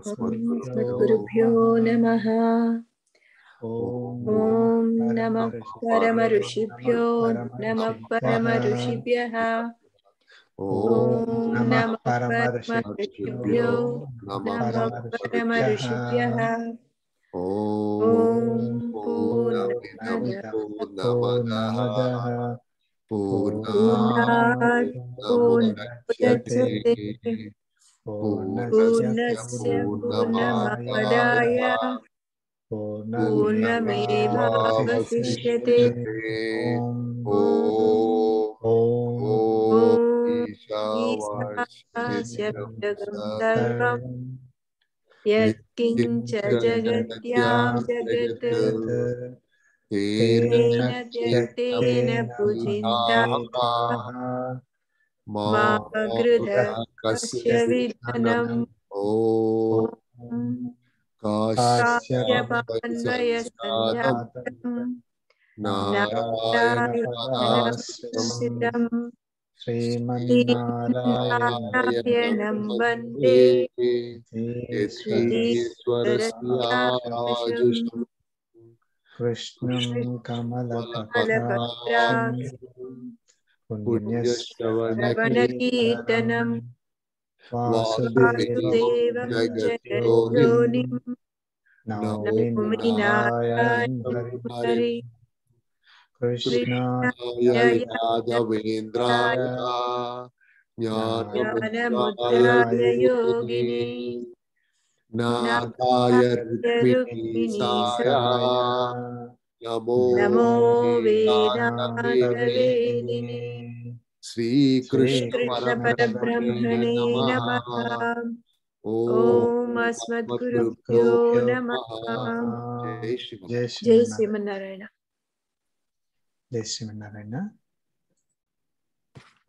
Sadgurubhyo Namaha. Om Namah Paramarishibhyo Namah Paramarishibhyaha. Om Namah Paramarishibhyo Namah Paramarishibhyaha. Om Purnamadaha Purnat Purnamudachyate Purnasya Purnamadaya Purnamevavasishyate. Om Isasya Jagam Sarvam Yatkincha Jagatyam Jagat Tena Tyaktena Pujinta Magruha Kasya Vidhanam. Om Kasyapandaya Sandhyam Narayana Srimanarayanam Vande Sri Saraswatisham Krishnam Kamalapatra Punyashravanakirtanam Vasudevam Vasudevam Jagadyonim Naumi Naumi Narayan Narayanam Hari Krishna Jaya Yadavendraya Jnanamudraya Yogini Nadaya Rukmini Rukmini Saya Namo Namo Vedanta Vedanta Vedini Sri Krishna Krishna Parabrahmane Parabrahmane Namaha Namaha. Om Om Asmadgurubhyo Asmadgurubhyo Namaha. Jai Shri Jai Srimanarayana. Jai Srimanarayana.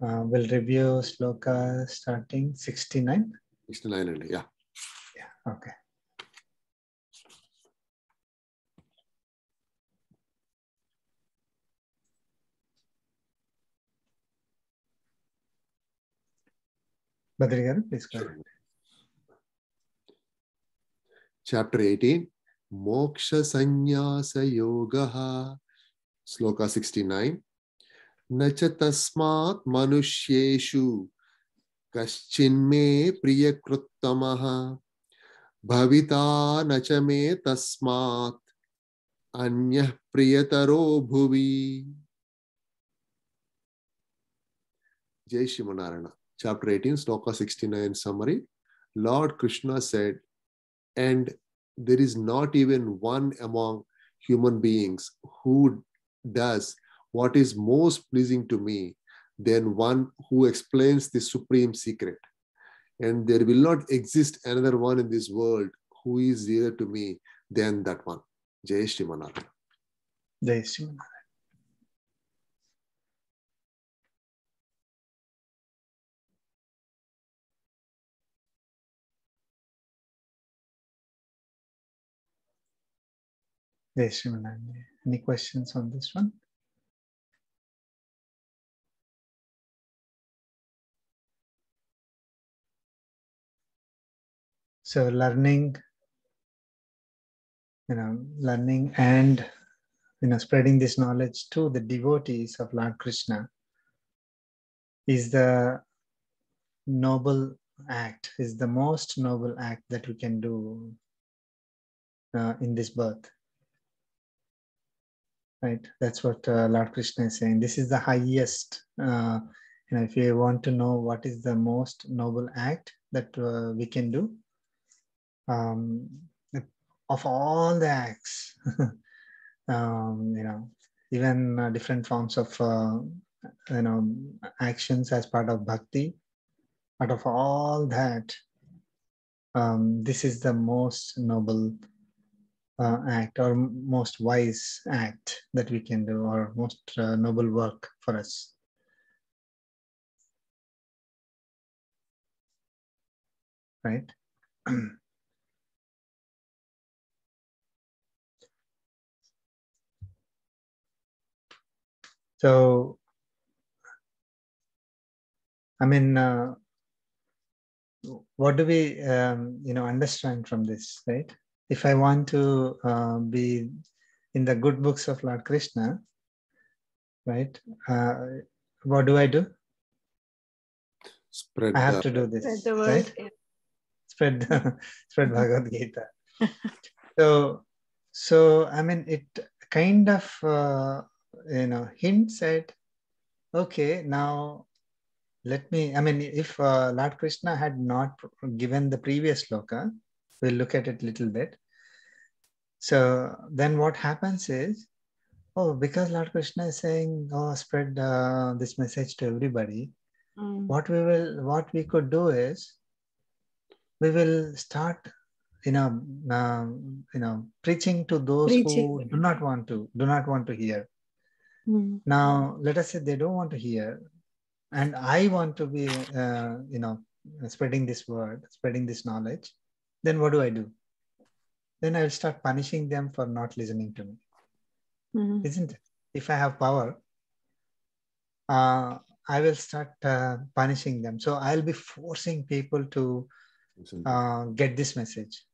We'll review sloka starting 69. 69, yeah. Yeah, okay. Badri, please go ahead. Chapter 18, Moksha Sannyasa Yogaha, Sloka 69. Nacha tasmat manushyeshu kaschinme priyakruttamaha bhavita nacha me tasmat anyah priyataro bhuvi. Jai Shimanarana. Chapter 18, Sloka 69 summary. Lord Krishna said, and there is not even one among human beings who does what is most pleasing to me than one who explains the supreme secret. And there will not exist another one in this world who is dearer to me than that one. Jai Shri Manara. Jai Shri Manara. Jai Shri Manara. Any questions on this one? So learning and spreading this knowledge to the devotees of Lord Krishna is the noble act, is the most noble act that we can do in this birth. Right? That's what Lord Krishna is saying. This is the highest. If you want to know what is the most noble act that we can do, of all the acts, even different forms of actions as part of bhakti. Out of all that, this is the most noble act or most wise act that we can do, or most noble work for us. Right? So, what do we understand from this, right? If I want to be in the good books of Lord Krishna, right? What do? I Spread have the to do Spread this, the word. right? Yeah. Spread Bhagavad Gita. So I mean, it kind of hints at, okay, now let me. I mean, if Lord Krishna had not given the previous sloka, we'll look at it a little bit. So then what happens is, oh, because Lord Krishna is saying, oh, spread this message to everybody, what we could do is, we will start preaching to those who do not want to hear. Now let us say they don't want to hear, and I want to be spreading this word, spreading this knowledge. Then what do? Then I will start punishing them for not listening to me. Isn't it? If I have power, I will start punishing them. So I'll be forcing people to get this message,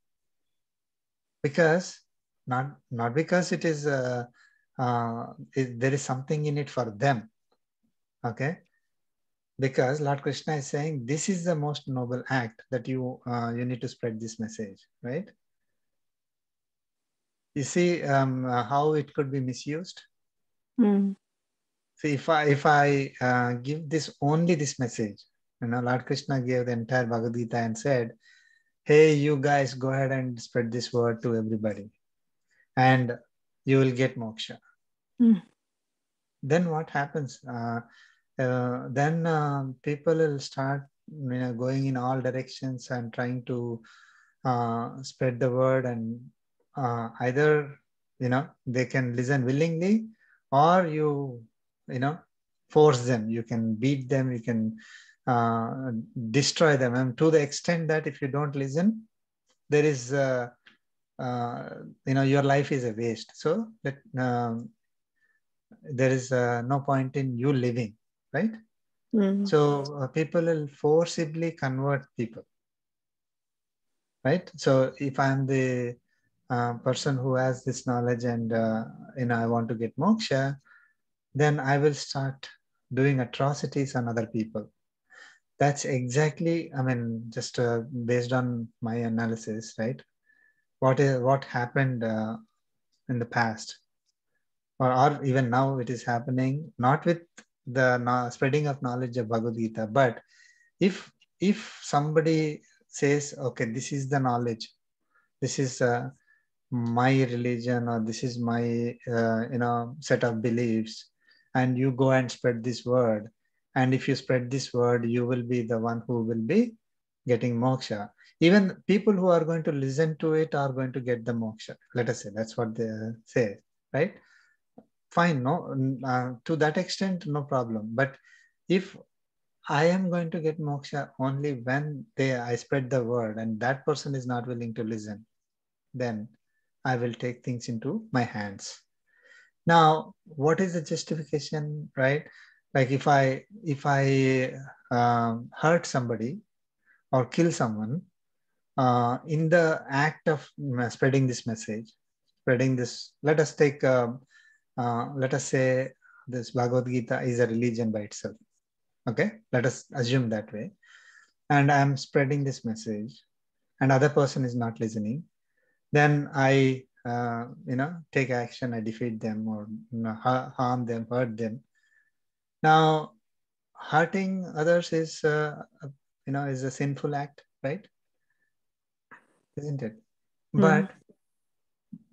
because not because it is there is something in it for them. Okay, because Lord Krishna is saying this is the most noble act, that you need to spread this message, right? You see how it could be misused. See, if I give only this message, Lord Krishna gave the entire Bhagavad Gita and said, hey, you guys go ahead and spread this word to everybody, and you will get moksha. Then what happens? Then people will start going in all directions and trying to spread the word, and either they can listen willingly, or you force them. You can beat them, you can destroy them, and to the extent that if you don't listen, there is your life is a waste. So that there is no point in you living, right? So people will forcibly convert people, right? So if I'm the person who has this knowledge, and I want to get moksha, then I will start doing atrocities on other people. That's exactly, I mean, just based on my analysis, right? What happened in the past, or even now it is happening, not with the spreading of knowledge of Bhagavad Gita, but if somebody says, okay, this is the knowledge, this is my religion, or this is my set of beliefs, and you go and spread this word, and if you spread this word, you will be the one who will be getting moksha. Even people who are going to listen to it are going to get the moksha. Let us say that's what they say, right? Fine, no, to that extent, no problem. But if I am going to get moksha only when I spread the word, and that person is not willing to listen, then I will take things into my hands. Now, what is the justification, right? Like if I hurt somebody or kill someone in the act of spreading this message, spreading this, let us say this Bhagavad Gita is a religion by itself. Okay, let us assume that way. And I'm spreading this message, and other person is not listening. Then I, take action. I defeat them, or harm them, hurt them. Now, hurting others is, is a sinful act, right? Isn't it? But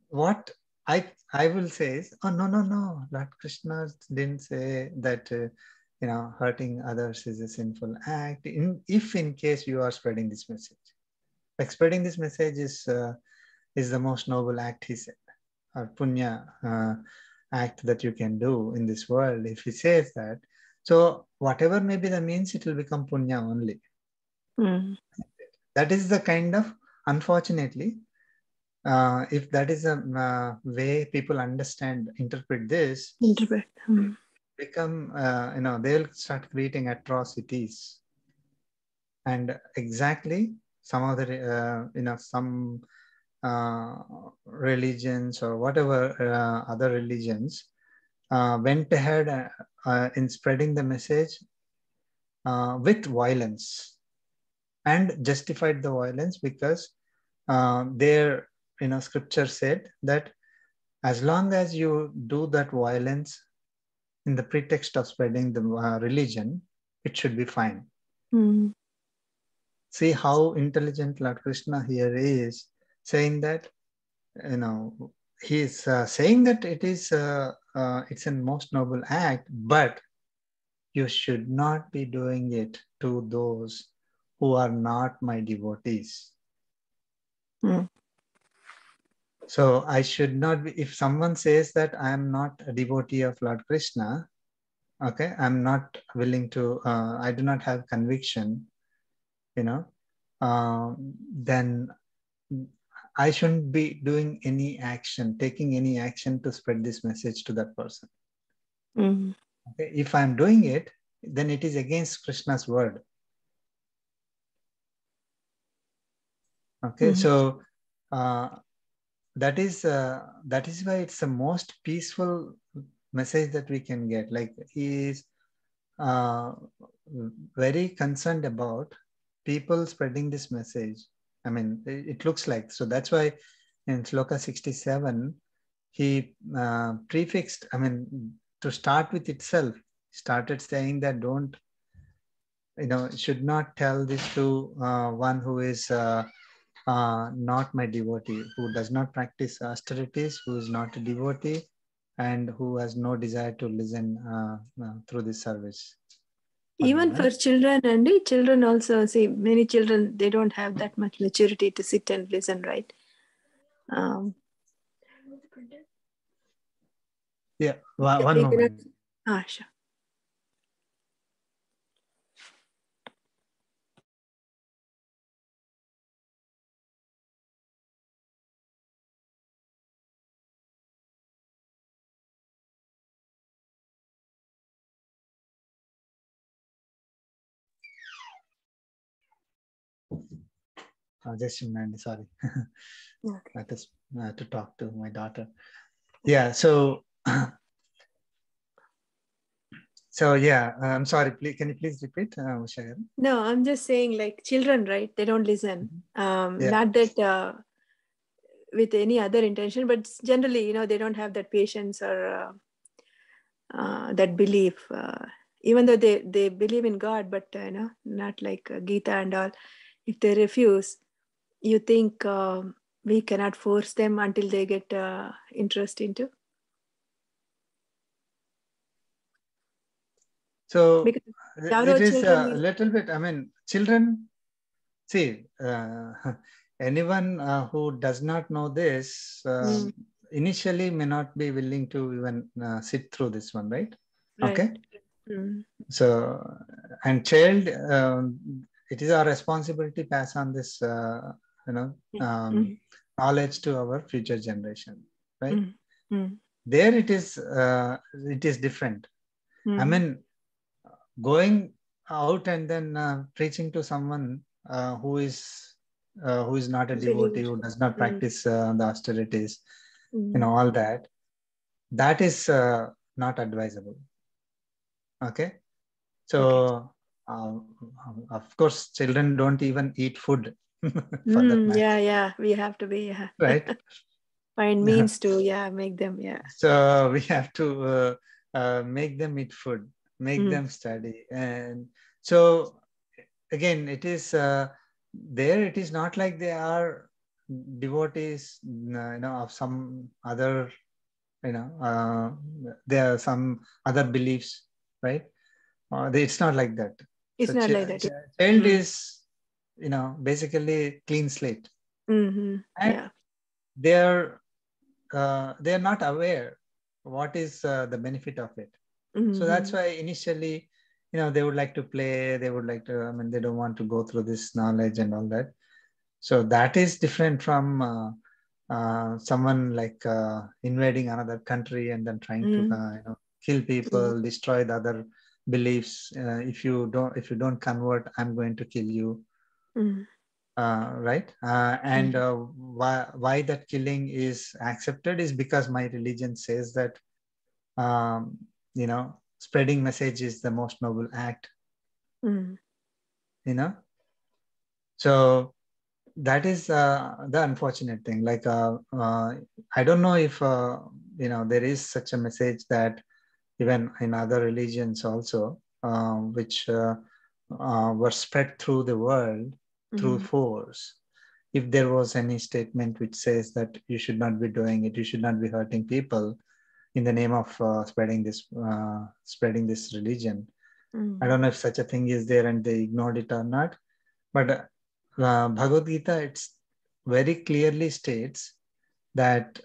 what I will say is, oh no, Lord Krishna didn't say that hurting others is a sinful act. If in case you are spreading this message, like spreading this message is the most noble act, he said, or punya act that you can do in this world. If he says that, so whatever may be the means, it will become punya only. That is the kind of, unfortunately, if that is a way people interpret this, become, they'll start creating atrocities. And exactly some of the, some religions or whatever other religions went ahead in spreading the message with violence and justified the violence because their scripture said that as long as you do that violence in the pretext of spreading the religion, it should be fine. Mm. See how intelligent Lord Krishna here is, saying that, he is saying that it's a most noble act, but you should not be doing it to those who are not my devotees. Mm. So I should not be, if someone says that I am not a devotee of Lord Krishna, okay, I'm not willing to, I do not have conviction, then I shouldn't be doing any action, taking any action to spread this message to that person. Mm. Okay? If I'm doing it, then it is against Krishna's word. Okay, so that is why it's the most peaceful message that we can get. Like, he is very concerned about people spreading this message. I mean, it looks like. So that's why in Shloka 67, he prefixed, to start with itself, started saying that don't, should not tell this to one who is not my devotee, who does not practice austerities, who is not a devotee, and who has no desire to listen through this service. Even for children, and children also, see, many children, they don't have that much maturity to sit and listen, right? Yeah, one moment. Sure. Just a minute, sorry. Okay. I just to talk to my daughter. Yeah, so yeah, I'm sorry. Please, can you please repeat, Usha? No, I'm just saying, like, children, right? They don't listen. Yeah. Not that with any other intention, but generally, they don't have that patience or that belief. Even though they believe in God, but not like Gita and all. If they refuse, you think we cannot force them until they get interest into. So Because it is a little bit, children, see, anyone who does not know this initially may not be willing to even sit through this one, right? Okay. So, and child, it is our responsibility to pass on this, knowledge to our future generation, right? There it is different. Going out and then preaching to someone who is not a devotee, who does not practice the austerities, all that is not advisable. Okay, so of course, children don't even eat food for that matter. Yeah, we have to be right. Find means to make them So we have to make them eat food, make them study, and so again, it is there. It is not like they are devotees, of some other, there are some other beliefs, right? It's not like that. It's not like that. Child is, basically clean slate, and they're not aware what is the benefit of it. So that's why initially, they would like to play, they would like to, they don't want to go through this knowledge and all that. So that is different from someone like invading another country and then trying to kill people, destroy the other beliefs. If you don't convert, I'm going to kill you. Right? And why that killing is accepted is because my religion says that spreading message is the most noble act. So that is the unfortunate thing. Like I don't know if there is such a message that even in other religions also, which were spread through the world through force. If there was any statement which says that you should not be doing it, you should not be hurting people in the name of spreading this religion. I don't know if such a thing is there and they ignored it or not. But Bhagavad Gita, it's very clearly states that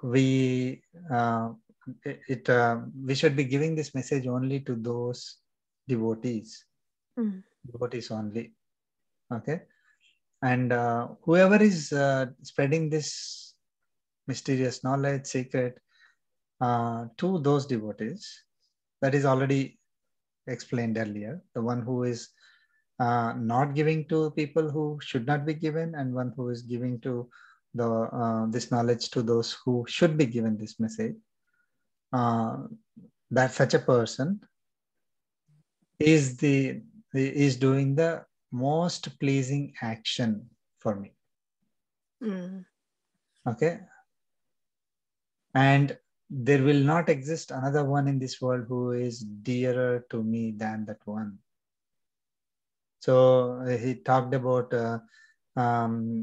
we should be giving this message only to those devotees, devotees only. Okay, and whoever is spreading this mysterious knowledge, secret to those devotees, that is already explained earlier. The one who is not giving to people who should not be given, and one who is giving to this knowledge to those who should be given this message. That such a person is doing the most pleasing action for me. Okay, and there will not exist another one in this world who is dearer to me than that one. So he talked about Artaha,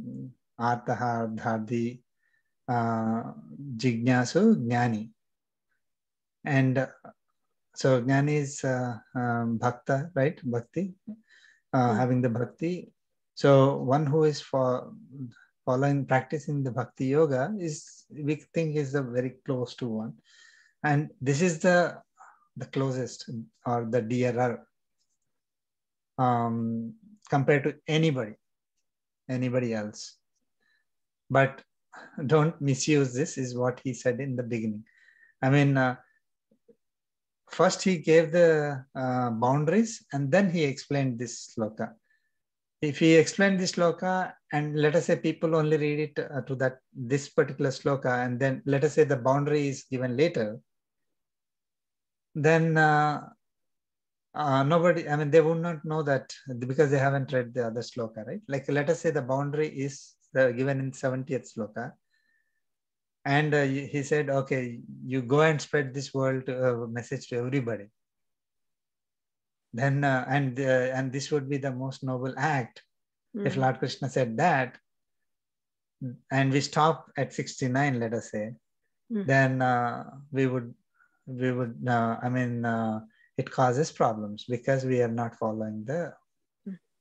Dhardi, Jignasu, Jnani. And so Jnani is Bhakta, right? Bhakti, having the Bhakti. So one who is practicing the Bhakti Yoga we think is very close to one. And this is the closest or the dearer compared to anybody else. But don't misuse this, is what he said in the beginning. I mean, first he gave the boundaries and then he explained this sloka. If he explained this sloka and let us say people only read it to this particular sloka, and then let us say the boundary is given later, then nobody, I mean, they would not know that because they haven't read the other sloka, right? Like let us say the boundary is given in 70th sloka. And he said, okay, you go and spread this world message to everybody. Then, and this would be the most noble act. If Lord Krishna said that, and we stop at 69, let us say, then we would, I mean, it causes problems because we are not following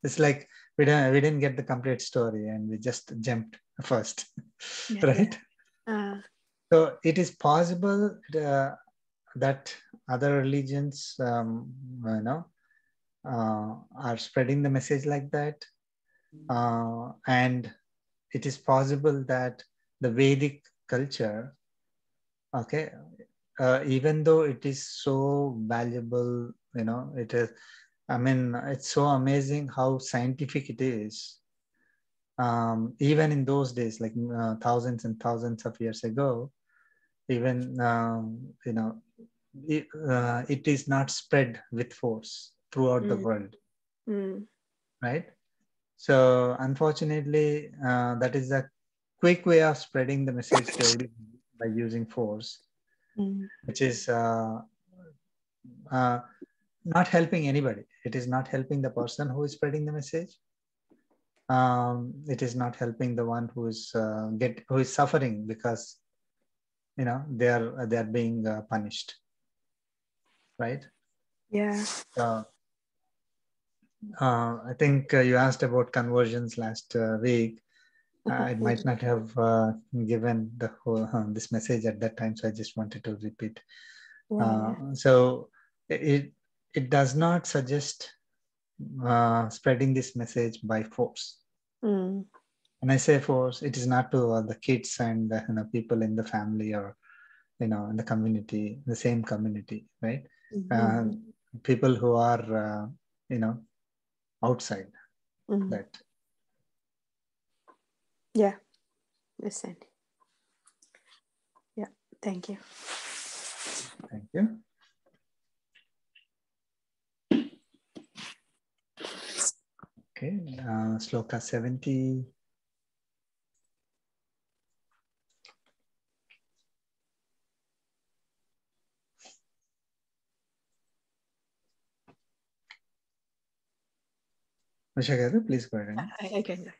it's like we didn't get the complete story and we just jumped first, right? Yeah. So it is possible that other religions, are spreading the message like that. And it is possible that the Vedic culture, okay, even though it is so valuable, it is, I mean, it's so amazing how scientific it is. Even in those days, like thousands and thousands of years ago, even, it is not spread with force throughout the world, right? So unfortunately, that is a quick way of spreading the message to everybody by using force, which is not helping anybody. It is not helping the person who is spreading the message. It is not helping the one who is suffering because they are being punished, right? Yeah. I think you asked about conversions last week. I might not have given the whole this message at that time, so I just wanted to repeat. So it does not suggest spreading this message by force. When I say force, it is not to the kids and people in the family or in the community, the same community, right? people who are, outside that. Yeah. Listen. Yeah. Thank you. Thank you. Okay, Sloka 70. Usha garu, please go ahead. I can.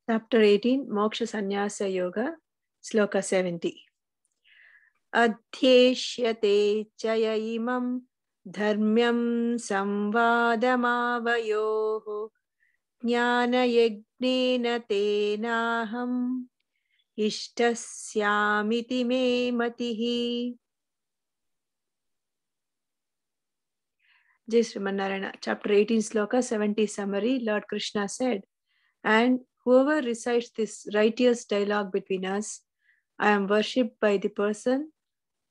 Chapter 18, Moksha Sannyasa Yoga, Sloka 70. Adhyeshyate chaya imam dharmyam samvadamavayoho jnana yagnena tenaham ishtasyamiti me matihi. Jai Srimanarayana. Chapter 18, Sloka 70 summary. Lord Krishna said, and whoever recites this righteous dialogue between us, I am worshipped by the person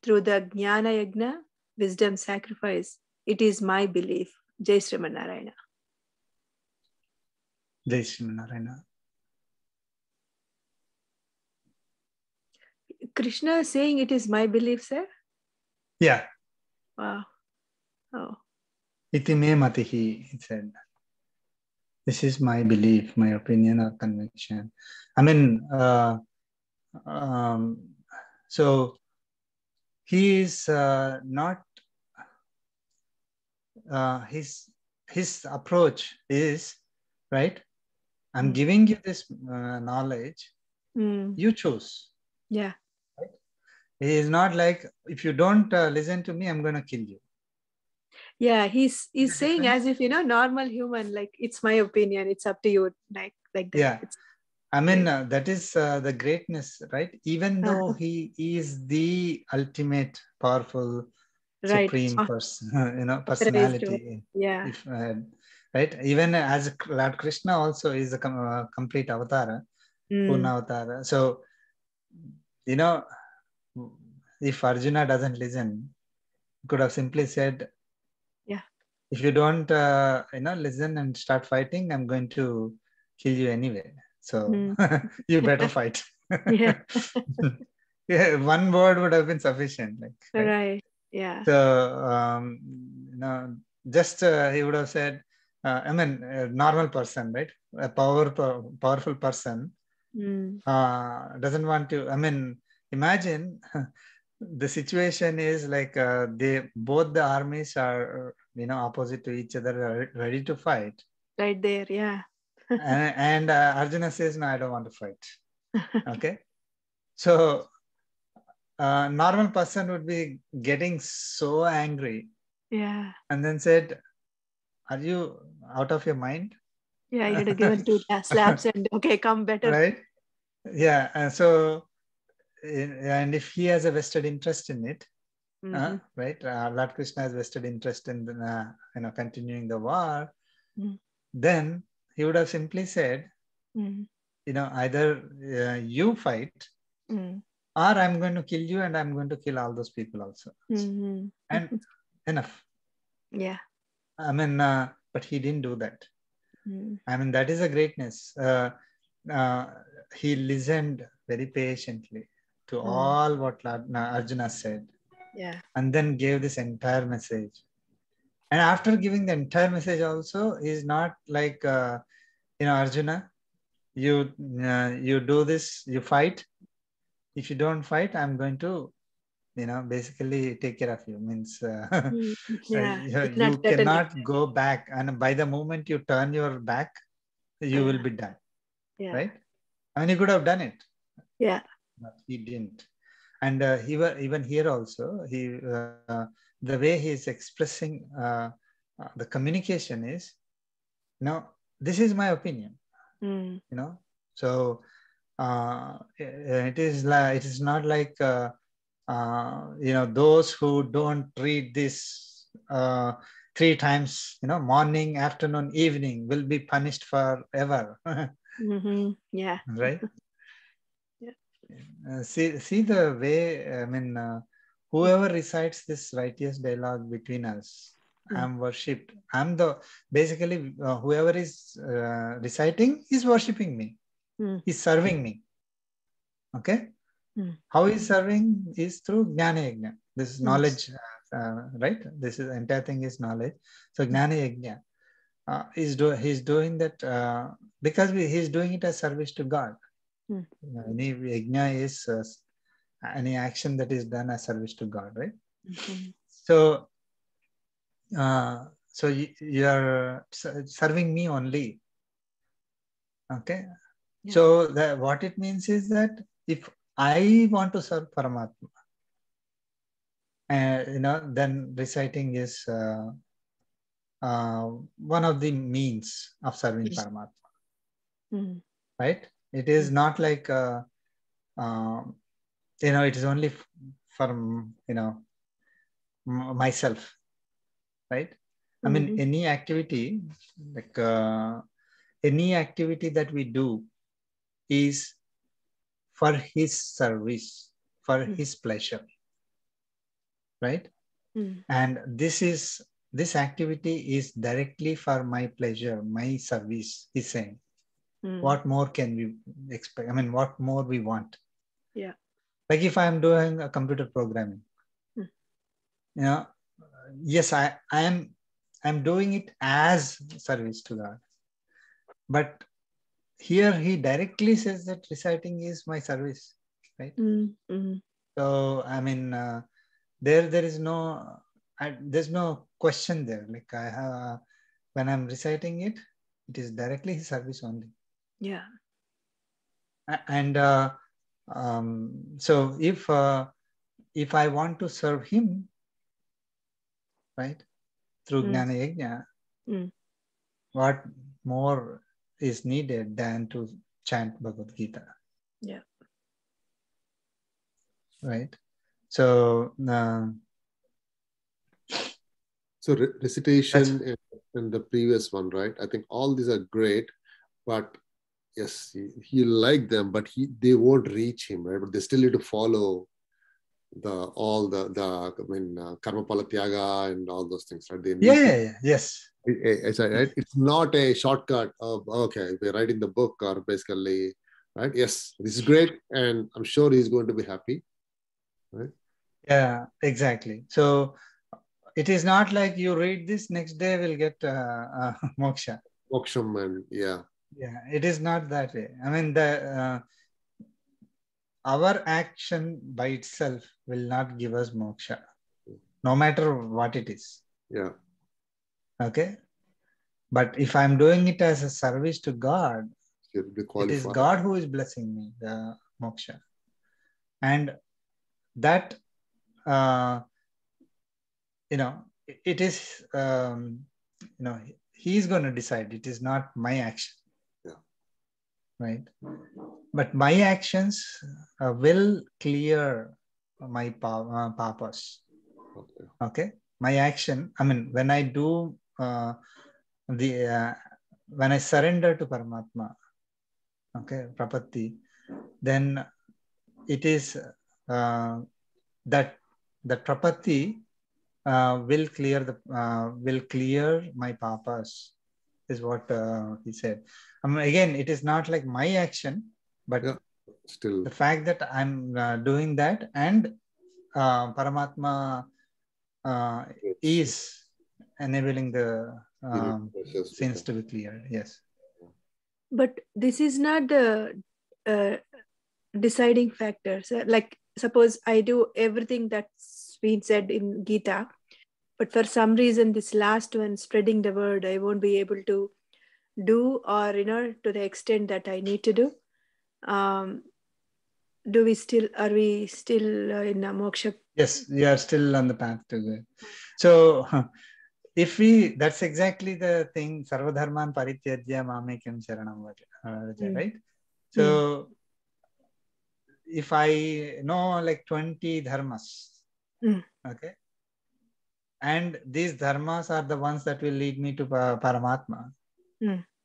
through the Jnana Yagna, wisdom sacrifice. It is my belief. Jai Srimanarayana. Jai Srimanarayana. Krishna is saying it is my belief, sir? Yeah. Wow. Oh. Iti me matihi, he said. This is my belief, my opinion or conviction. I mean, so he is not, his approach is, right? I'm giving you this knowledge, you choose. Yeah. Right? He is not like, if you don't listen to me, I'm going to kill you. Yeah, he's saying difference? as if, normal human, like, it's my opinion, it's up to you, like that. Yeah. It's, I mean, that is the greatness, right? Even though he is the ultimate, powerful, right. supreme person, personality. Yeah. If, right? Even as Lord Krishna also is a complete avatara, Purna avatara. So, if Arjuna doesn't listen, he could have simply said, yeah, if you don't, listen and start fighting, I'm going to kill you anyway. So you better fight. Yeah. Yeah, one word would have been sufficient. Right. Yeah. So, just he would have said, a normal person, right? A powerful person doesn't want to, imagine the situation is like both the armies are, opposite to each other, are ready to fight. Right there, yeah. and Arjuna says, no, I don't want to fight. Okay. So, normal person would be getting so angry. Yeah. And then said, are you out of your mind? Yeah, you would have given 2 slaps and okay, come better. Right? Yeah. And if he has a vested interest in it, right? Lord Krishna has vested interest in continuing the war, then he would have simply said, either you fight, or I'm going to kill you and I'm going to kill all those people also. And enough. Yeah. But he didn't do that. That is a greatness. He listened very patiently to all what Arjuna said. Yeah. And then gave this entire message. And after giving the entire message also, he's not like, Arjuna, you do this, you fight. If you don't fight, I'm going to, basically take care of you. Means you cannot go back. And by the moment you turn your back, you will be done. Yeah. Right? He could have done it. Yeah. But he didn't. And even here also, the way he is expressing the communication is, this is my opinion. So it is not like those who don't read this 3 times, morning, afternoon, evening, will be punished forever. Yeah. Right. See the way, whoever recites this righteous dialogue between us, I'm worshipped. I'm the, basically whoever is reciting is worshipping me. He's serving me. Okay. How he's serving is through Jnana Yajna. This is knowledge, right? This is, entire thing is knowledge. So Jnana Yajna. He's doing that because he's doing it as service to God. Any yajna is any action that is done as service to God, right? So you are serving me only. Okay. Yeah. So what it means is that if I want to serve Paramatma, then reciting is one of the means of serving Paramatma. Right? It is not like it is only for myself, right? I mean, any activity, like any activity that we do is for his service, for his pleasure, right? And this activity is directly for my pleasure, my service, he's saying. What more can we expect? I mean, what more we want? Yeah. Like if I'm doing a computer programming, yes, I'm doing it as service to God. But here he directly says that reciting is my service, right? So I mean, there is no there's no question there. Like I have when I'm reciting it, it is directly his service only. Yeah. And so if I want to serve him, right, through Jnana Yajna, what more is needed than to chant Bhagavad Gita? Yeah. Right. So recitation in the previous one, right? I think all these are great, but yes, he liked them, but they won't reach him, right? But they still need to follow karma pala tyaga and all those things, right? They need yes. It's not a shortcut of, okay, we're writing the book or basically, right? Yes, this is great, and I'm sure he's going to be happy, right? Yeah, exactly. So it is not like you read this, next day will get moksha. Moksham, and yeah. Yeah, it is not that way. I mean, our action by itself will not give us moksha, no matter what it is. Yeah. Okay. But if I'm doing it as a service to God, it is God who is blessing me, the moksha. And that, it is, he's going to decide. It is not my action. Yeah. Right. But my actions will clear my papas. Okay. My action, I mean, when I do when I surrender to Paramatma, okay, Prapatti, then it is that the Prapatti will clear my papas, is what he said. I mean, again, it is not like my action, but still the fact that I'm doing that, and Paramatma is enabling the sins to be cleared. Yes. But this is not the deciding factor. So, like, suppose I do everything that's been said in Gita, but for some reason this last one, spreading the word, I won't be able to do, or to the extent that I need to do. Are we still in a moksha? Yes, we are still on the path to it. So if that's exactly the thing, sarvadharman parityajya mamekam sharanam vraja, right? So if I know like 20 dharmas, okay, and these dharmas are the ones that will lead me to Paramatma,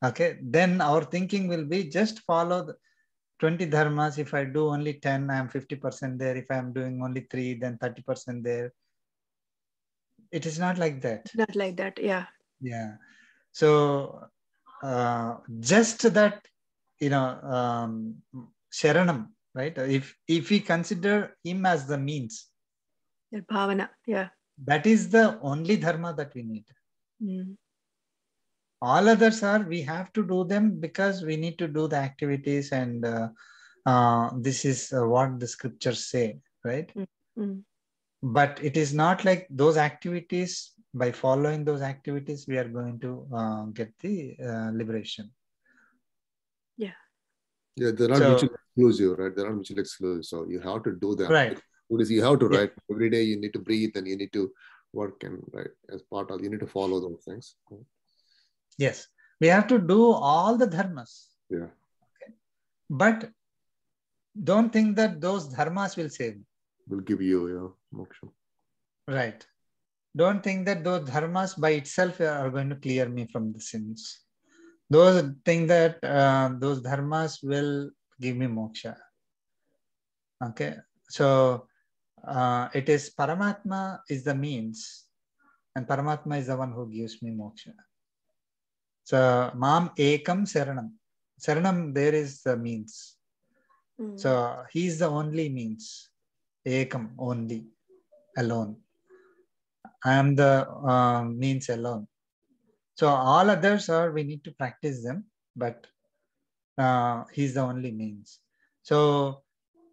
okay, then our thinking will be just follow the 20 dharmas. If I do only 10, I am 50% there. If I am doing only 3, then 30% there. It is not like that. Not like that. Yeah. Yeah. So just that, Sharanam, right? If we consider him as the means, That bhavana. Yeah. that is the only dharma that we need. Mm. All others are, we have to do them because we need to do the activities, and this is what the scriptures say, right? Mm. Mm. But it is not like those activities, by following those activities, we are going to get the liberation. Yeah. Yeah, they're not So, mutually exclusive, right? They're not mutually exclusive. So you have to do them. right. You have to, Yeah. right? Every day you need to breathe and you need to work, and right, as part of, you need to follow those things. Yes. We have to do all the dharmas. Yeah. Okay. But don't think that those dharmas will save you. Will give you, moksha. Right. Don't think that those dharmas by itself are going to clear me from the sins. Those think that those dharmas will give me moksha. Okay. So it is Paramatma is the means, and Paramatma is the one who gives me moksha. So Mam Ekam Saranam. Saranam, there is the means. Mm. So he is the only means. Ekam, only, alone. I am the means alone. So all others are, we need to practice them, but he's the only means. So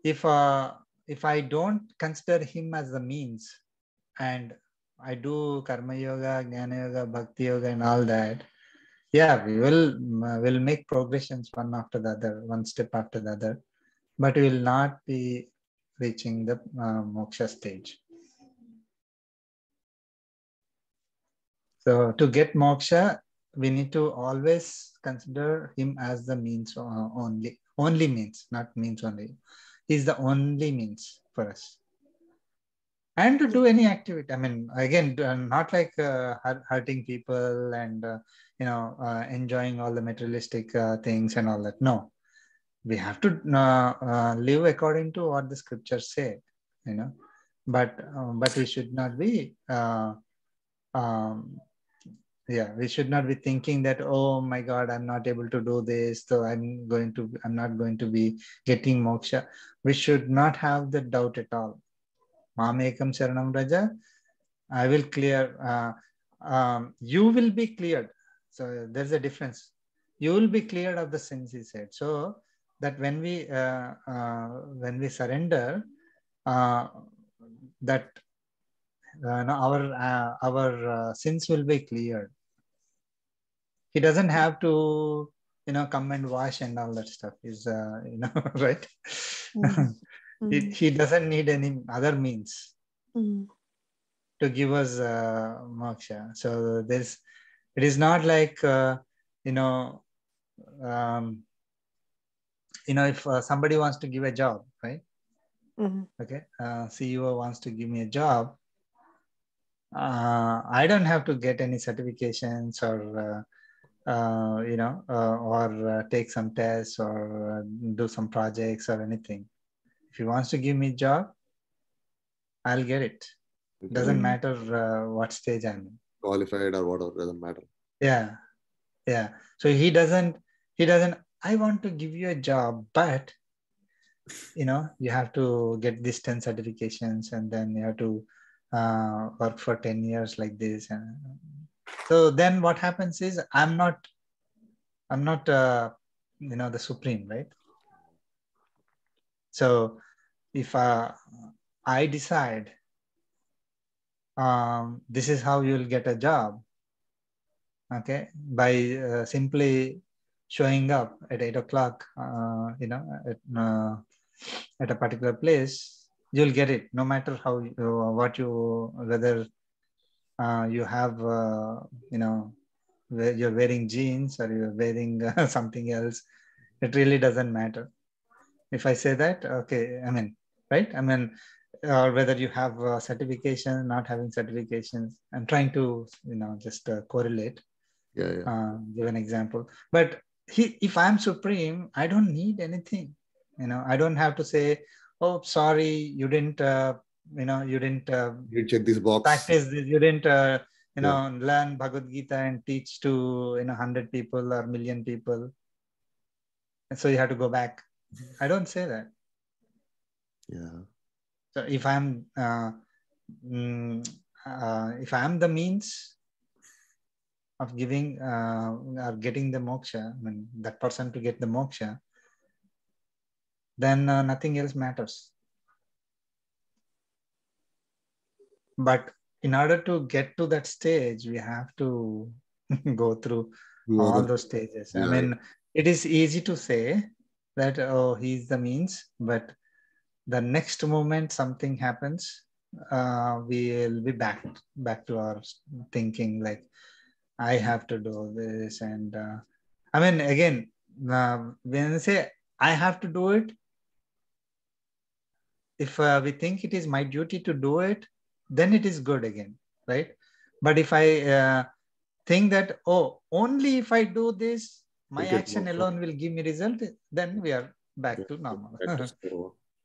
if I don't consider him as the means, and I do karma yoga, jnana yoga, bhakti yoga, and all that, yeah, we will make progressions one after the other, one step after the other, but we will not be reaching the moksha stage. So to get moksha, we need to always consider him as the means only means, not means only. He's the only means for us. And to do any activity. I mean, again, not like hurting people and, enjoying all the materialistic things and all that. No, we have to live according to what the scriptures say, but we should not be we should not be thinking that, oh my God, I'm not able to do this, so I'm not going to be getting moksha. We should not have the doubt at all. Mamekam Sharanam Raja, I will clear. You will be cleared. So there's a difference. You will be cleared of the sins, he said. So that when we surrender, that our sins will be cleared. He doesn't have to, come and wash and all that stuff. Is right? Mm-hmm. He doesn't need any other means to give us moksha. So it is not like if somebody wants to give a job, right? Mm-hmm. Okay, CEO wants to give me a job. I don't have to get any certifications or take some tests or do some projects or anything. If he wants to give me a job, I'll get it. Doesn't matter what stage I'm in. Qualified or whatever, doesn't matter. Yeah. So he doesn't, I want to give you a job, but you have to get these 10 certifications and then you have to work for 10 years like this. And so then what happens is I'm not the supreme, right? So if I decide this is how you'll get a job, okay, by simply showing up at 8 o'clock, at a particular place, you'll get it, no matter how whether you have, you're wearing jeans or you're wearing something else. It really doesn't matter. If I say that, okay, I mean, right? I mean, or whether you have certification, not having certifications. I'm trying to, just correlate. Give an example. But if I'm supreme, I don't need anything. I don't have to say, oh, sorry, you didn't you didn't You check this box. practice this, you didn't learn Bhagavad Gita and teach to 100 people or million people, and so you have to go back. I don't say that. Yeah. So if I'm the means of giving or getting the moksha, I mean that person to get the moksha, then nothing else matters. But in order to get to that stage, we have to go through all those stages. I mean, it is easy to say that, oh, he's the means, but the next moment something happens, we will be back to our thinking like, I have to do this. And I mean, again, when I say I have to do it, if we think it is my duty to do it, then it is good again, right? But if I think that, oh, only if I do this, my action alone will give me result, then we are back to normal.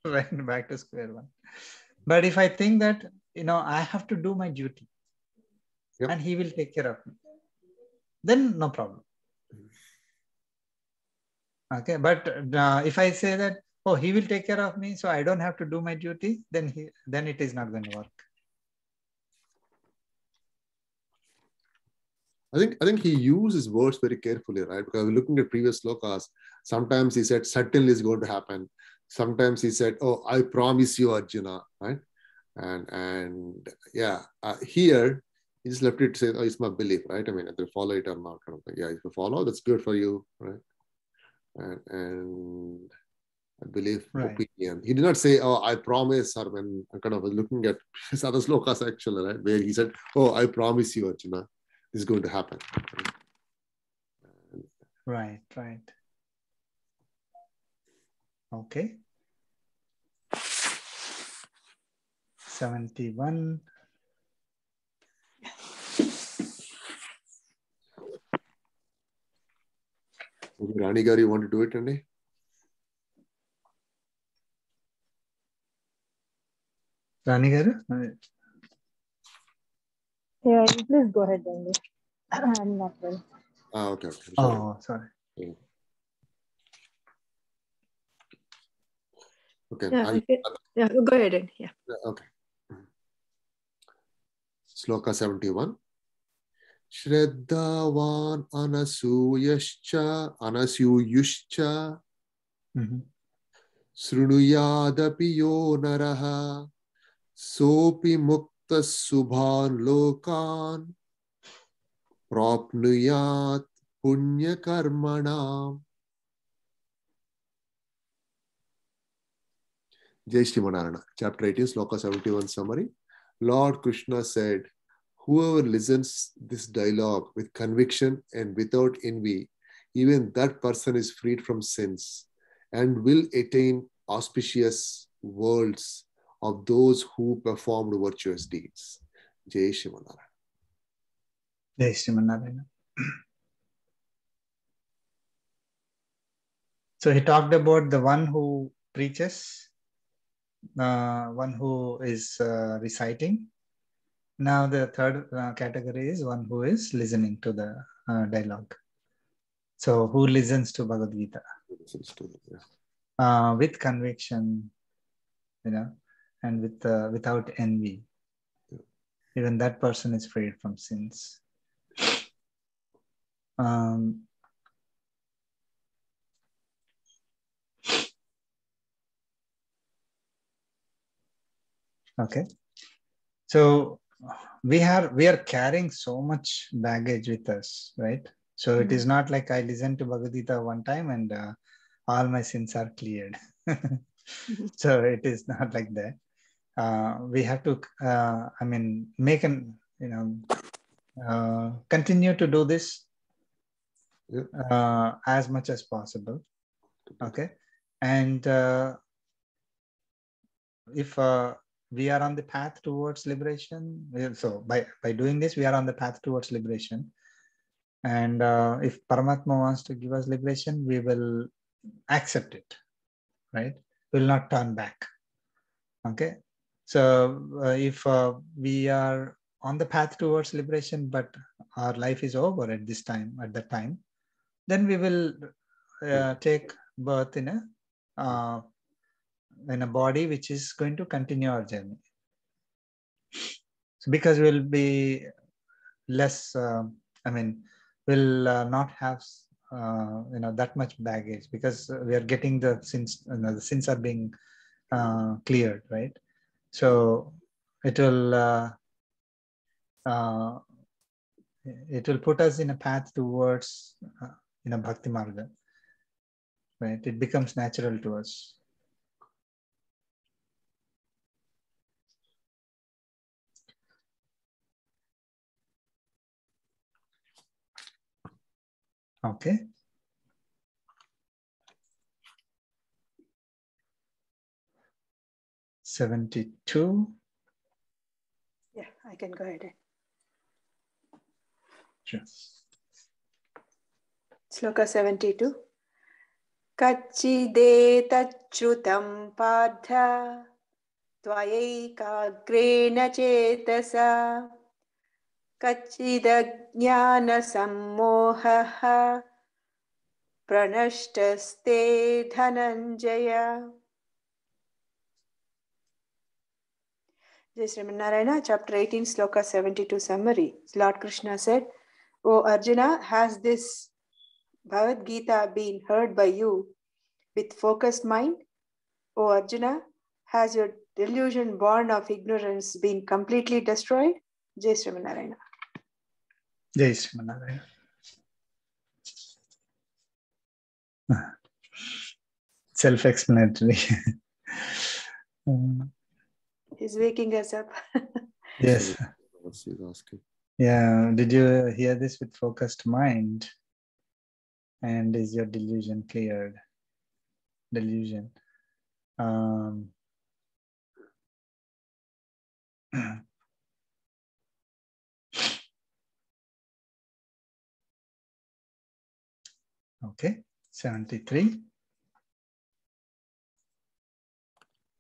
Right, back to square one. But if I think that, I have to do my duty, and he will take care of me, then no problem. Okay, but if I say that, oh, he will take care of me, so I don't have to do my duty, then it is not going to work. I think he uses words very carefully, right? Because looking at previous slokas, sometimes he said, certainly is going to happen. Sometimes he said, oh, I promise you, Arjuna, right? And here he just left it to say, oh, it's my belief, right? I mean, either follow it or not, kind of thing. Yeah, if you follow, that's good for you, right? And I believe opinion. He did not say, oh, I promise, or when I'm kind of looking at his other slokas actually, right? Where he said, oh, I promise you, Arjuna, this is going to happen. Right. Okay. 71. Rani Garu, you want to do it, Rani? Rani Garu? Yeah, please go ahead, Rani. I'm not well. Okay. Sorry. Okay. Go ahead. Yeah. Okay. Sloka 71. Shraddhavan anasuyascha srunuyadapi yo naraha sopi mukta subhan lokan prapnuyat punya karmanam. Jai Shri Manarana, chapter 18, sloka 71 summary. Lord Krishna said, whoever listens this dialogue with conviction and without envy, even that person is freed from sins and will attain auspicious worlds of those who performed virtuous deeds. Jai Shri Manarana. Jai Shri Manarana. So he talked about the one who preaches, one who is reciting. Now the third category is one who is listening to the dialogue. So who listens to Bhagavad Gita? With conviction, and without envy. Even that person is freed from sins. Okay. So we are carrying so much baggage with us, right? So it is not like I listened to Bhagavad Gita one time and all my sins are cleared. So it is not like that. We have to, make an, continue to do this as much as possible. Okay. And if we are on the path towards liberation, so by doing this, we are on the path towards liberation. And if Paramatma wants to give us liberation, we will accept it, right? We will not turn back. Okay. So if we are on the path towards liberation, but our life is over at that time, then we will take birth in a body which is going to continue our journey. So because we'll be less, we'll not have that much baggage, because we are getting the sins. The sins are being cleared, right? So it will put us in a path towards bhakti marga, right? It becomes natural to us. Okay. $72. Yeah, I can go ahead. Sure. Sloka 72. Kachidetachrutam padha tvayaiకాగ్రేణ chetasa kachidajnana-sammohah pranashtaste dhananjaya. Jai Sriman Narayana, chapter 18, sloka 72 summary. Lord Krishna said, O Arjuna, has this Bhagavad Gita been heard by you with focused mind? O Arjuna, has your delusion born of ignorance been completely destroyed? Jai Sriman Narayana. Jai Sriman Narayana. Self-explanatory. He's waking us up. Yes. What's he asking? Yeah. Did you hear this with focused mind? And is your delusion cleared? Delusion. Okay. 73.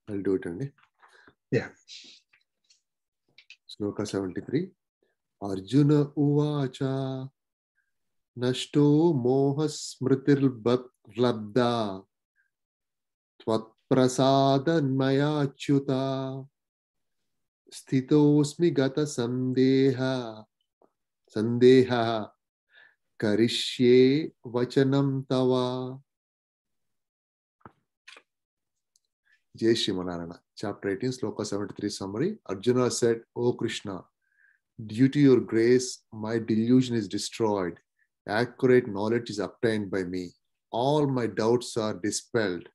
I'll do it, Andy. Yeah. Sloka 73. Arjuna uvacha nashto moha smritirlabda tvatprasadanmaya achyuta sthitosmi gata sandeha karishye vachanam tava. Jai Sriman Narayana. Chapter 18, Sloka 73 summary. Arjuna said, O Krishna, due to your grace, my delusion is destroyed. Accurate knowledge is obtained by me. All my doubts are dispelled.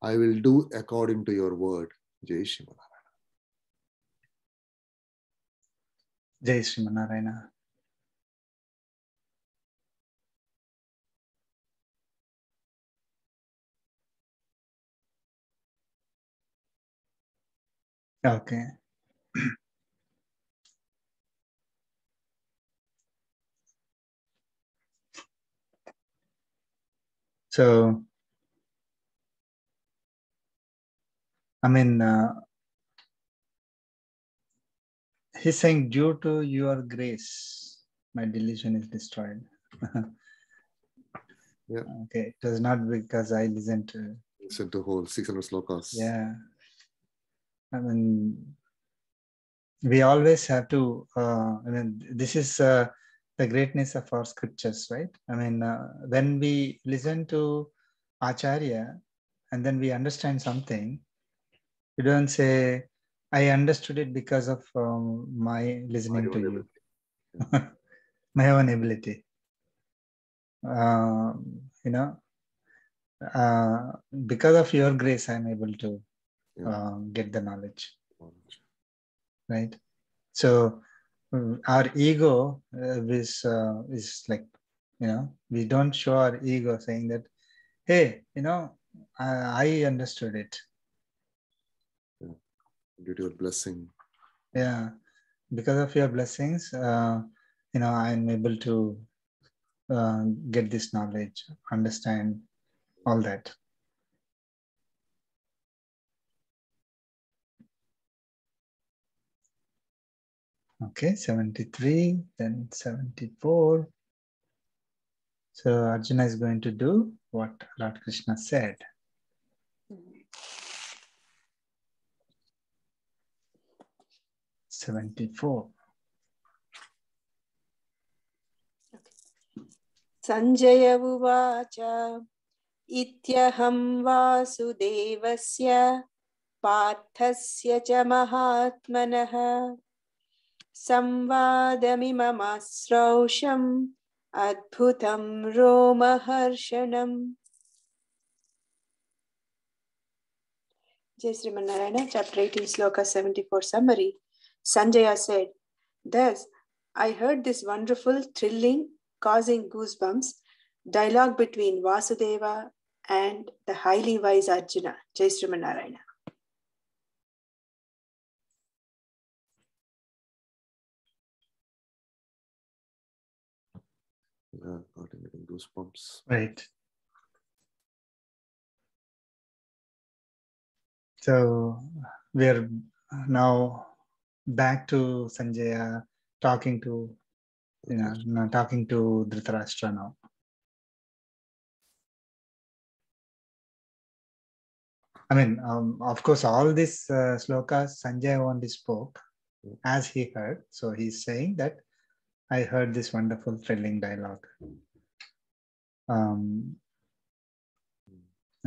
I will do according to your word. Jai Sriman Narayana. Jai Sriman Narayana. Okay. So, he's saying, due to your grace, my delusion is destroyed. Yeah. Okay. It was not because I listened to. Listen to whole 600 slokas. Yeah. We always have to, this is the greatness of our scriptures, right? When we listen to Acharya and then we understand something, we don't say, I understood it because of my listening to you. My own ability. Because of your grace, I'm able to get the knowledge. Right? So our ego is like, we don't show our ego saying that, hey, I understood it. Due to your blessing. Yeah. Because of your blessings, I'm able to get this knowledge, understand all that. Okay, 73, then 74. So Arjuna is going to do what Lord Krishna said. 74. Sanjaya uvacha ityaham vasudevasya parthasya cha mahatmanah samvadamimam adbhutam romaharshanam. Jai Sriman Narayana, chapter 18, sloka 74 summary. Sanjaya said, "Thus, I heard this wonderful, thrilling, causing goosebumps dialogue between Vasudeva and the highly wise Arjuna." Jai Sriman Narayana. Yeah, got getting goosebumps. Right. So we're now back to Sanjaya talking to, talking to Dhritarashtra now. I mean, of course, all these slokas Sanjaya only spoke as he heard. So he's saying that I heard this wonderful, thrilling dialogue.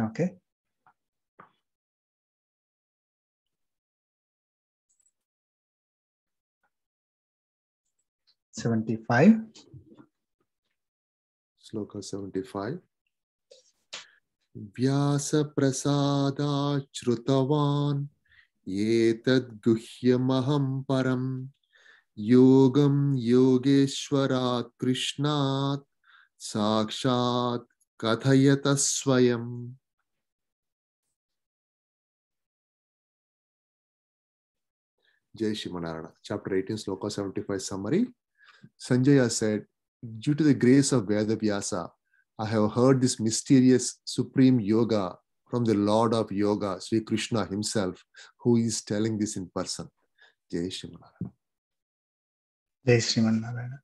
Okay. (75). Sloka 75. Vyasa prasada chrutavan yetad guhyamaham param yogam yogeshwarat krishnat sakshat kathayata swayam. Jai Shimanarana. Chapter 18, Sloka 75 summary. Sanjaya said, due to the grace of Vedavyasa, I have heard this mysterious supreme yoga from the Lord of Yoga, Sri Krishna himself, who is telling this in person. Jai Shimanarana. Jai Sriman Narayana.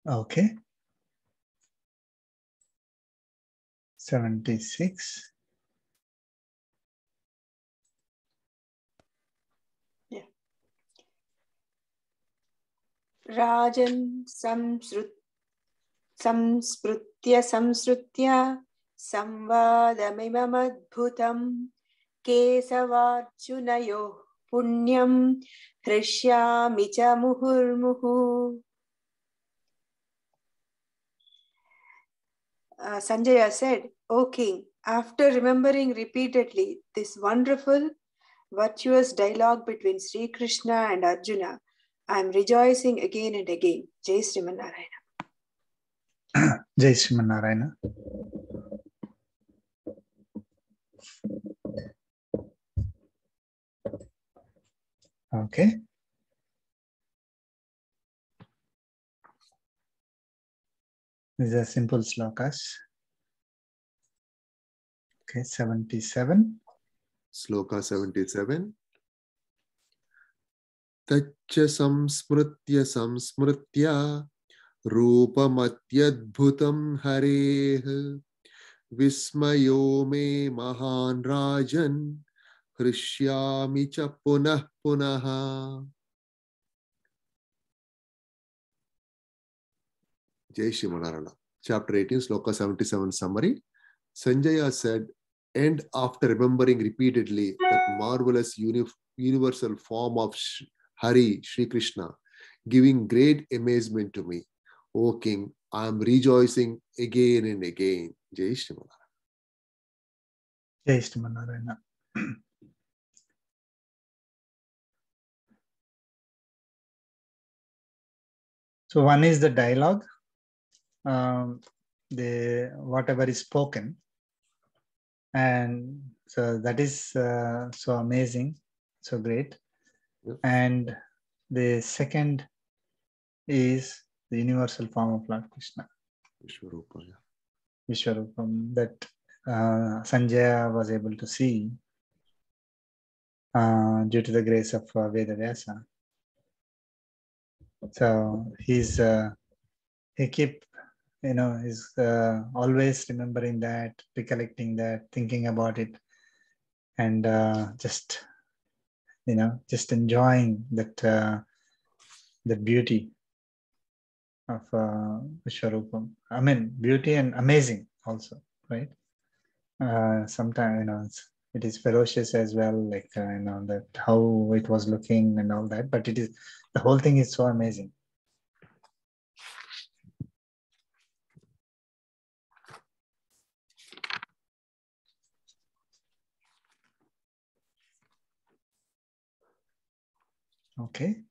Okay. 76. Yeah. Rajan samsprutya samvadamimam kesavarjunayo punyam hrishyami cha muhurmuhu. Sanjaya said, "O king, after remembering repeatedly this wonderful, virtuous dialogue between Sri Krishna and Arjuna, I am rejoicing again and again." Jai Sriman Narayana. Jai Sriman Narayana. Okay. These are simple slokas. Okay, 77. Sloka 77. Taccha samsmritya rupamatyadbhutam hareh vismayo me mahan rajan hrishyami cha punah punaha. Jai Shimanarana. Chapter 18, Sloka 77 summary. Sanjaya said, and after remembering repeatedly that marvelous universal form of Hari, Sri Krishna, giving great amazement to me, O king, I am rejoicing again and again. Jai Shimanarana. Jai Sriman Narayana. So one is the dialogue, the whatever is spoken, and so that is so amazing, so great. Yep. And the second is the universal form of Lord Krishna, Vishwarupaya. Vishwarupam, that Sanjaya was able to see due to the grace of Vedavyasa. So he keep, he's always remembering that, recollecting that, thinking about it, and just enjoying that the beauty of Vishwarupam. I mean, beauty and amazing also, right? Sometimes it is ferocious as well, like that how it was looking and all that, but the whole thing is so amazing. Okay.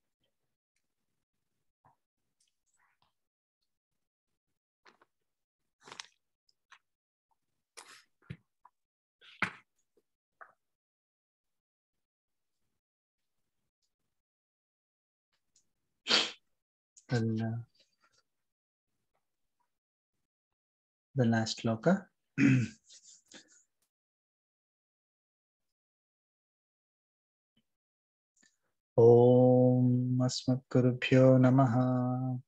And the last sloka. Om Asmatgurubhyo Namaha.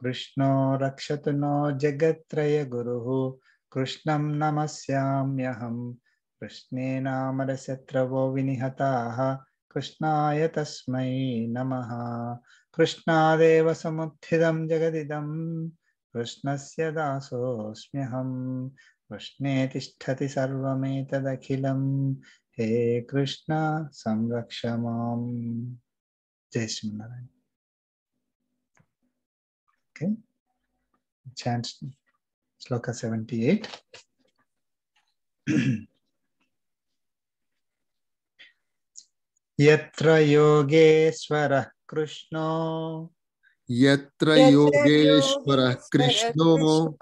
Krishno Rakshatu no Jagatraya Guruhu. Krishnam Namasyamyaham. Krishnena Marasatravo Vinihataha. Krishnaya Tasmai Namaha. Krishnadeva Samuthidam Jagadidam. Krishnasya Dasosmyaham. Krishne Tisthati Sarvametadakhilam. He Krishna Samrakshamam. Jai Srimanarayan. Okay. Chant Sloka 78. Yatra Yogeshwara Krishno. Yatra Yogeshwara Krishno.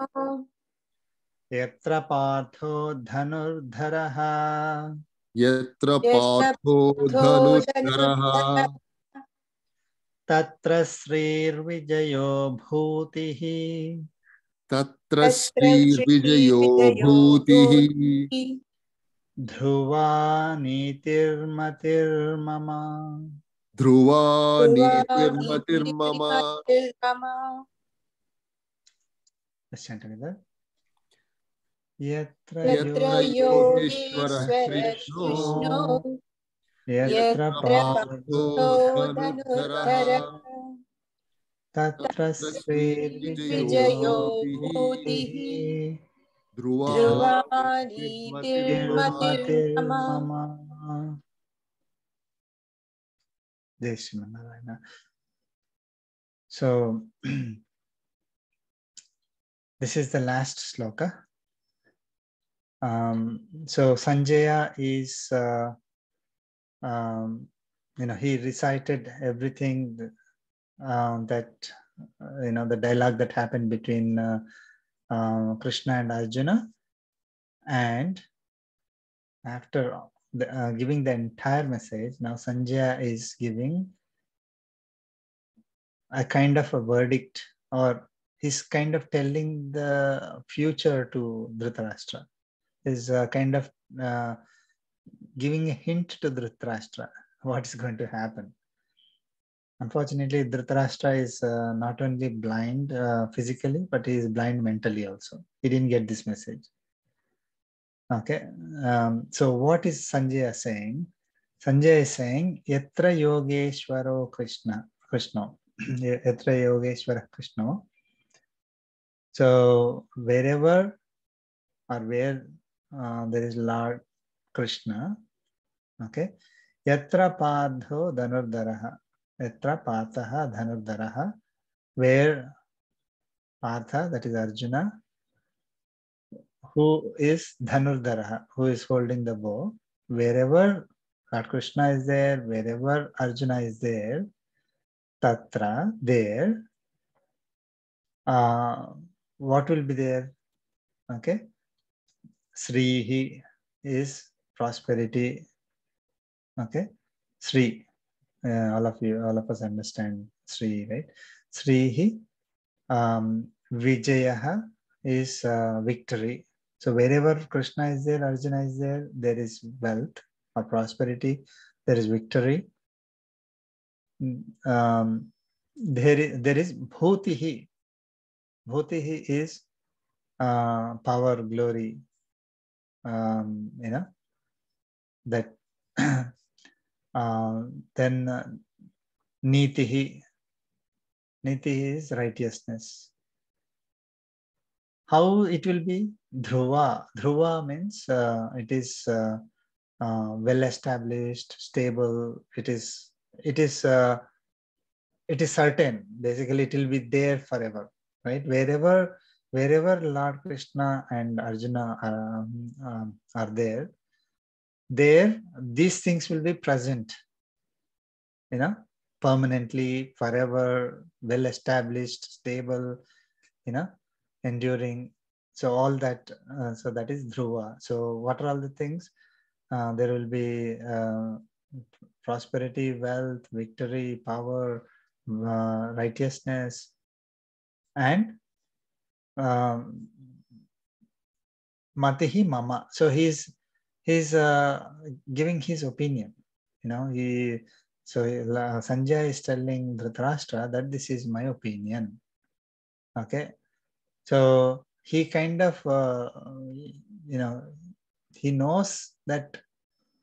Yatra Partho Dhanurdharaha. Yatra Partho Dhanurdharaha. Tatra Srir Vijayo Bhutihi. Tatra Sri Vijayo Bhutihi. Dhruva Nitirmatir Mama. Dhruva Nitirmatir Mama. Let's chant together. Yatra Yatra Yogeshwara Krishno. Krishno. Yatra Partho Partho Dhanurdharaha. Tatra Tatra Sri Sri Vijayo Bhutihi. Bhutihi. Dhruva Nitirmatir Mama. Tirmatir Mama. Jai Srimanarayana. So, this is the last sloka. So Sanjaya is, he recited everything that, the dialogue that happened between Krishna and Arjuna. And after giving the entire message, now Sanjaya is giving a kind of a verdict, or he's kind of telling the future to Dhritarashtra. Is kind of giving a hint to Dhritarashtra what is going to happen. Unfortunately, Dhritarashtra is not only blind physically, but he is blind mentally also. He didn't get this message. Okay. So what is Sanjaya saying? Sanjaya is saying, Yatra Yogeshwaro Krishna. Yatra Yogeshwara Krishna. So wherever or where there is Lord Krishna, okay, Yatra Padho Dhanurdharaha. Yatra Pathaha Dhanurdharaha, where Partha, that is Arjuna, who is Dhanurdharaha, who is holding the bow, wherever Lord Krishna is there, wherever Arjuna is there, Tatra, there, what will be there? Okay, Srihi is prosperity. Okay, Sri, all of us understand Sri, right? Srihi, Vijayaha is victory. So wherever Krishna is there, Arjuna is there, there is wealth or prosperity, there is victory. There is bhutihi. Bhutihi is power, glory, that then nitihi. Nitihi is righteousness. How it will be? Dhruva. Dhruva means it is well established, stable. It is certain. Basically, it will be there forever, right? Wherever Lord Krishna and Arjuna are there, these things will be present, permanently, forever, well established, stable, enduring. So all that, so that is Dhruva. So what are all the things? There will be prosperity, wealth, victory, power, righteousness, and Matihi Mama. So he's giving his opinion. Sanjay is telling Dhritarashtra that this is my opinion. Okay, so he kind of he knows that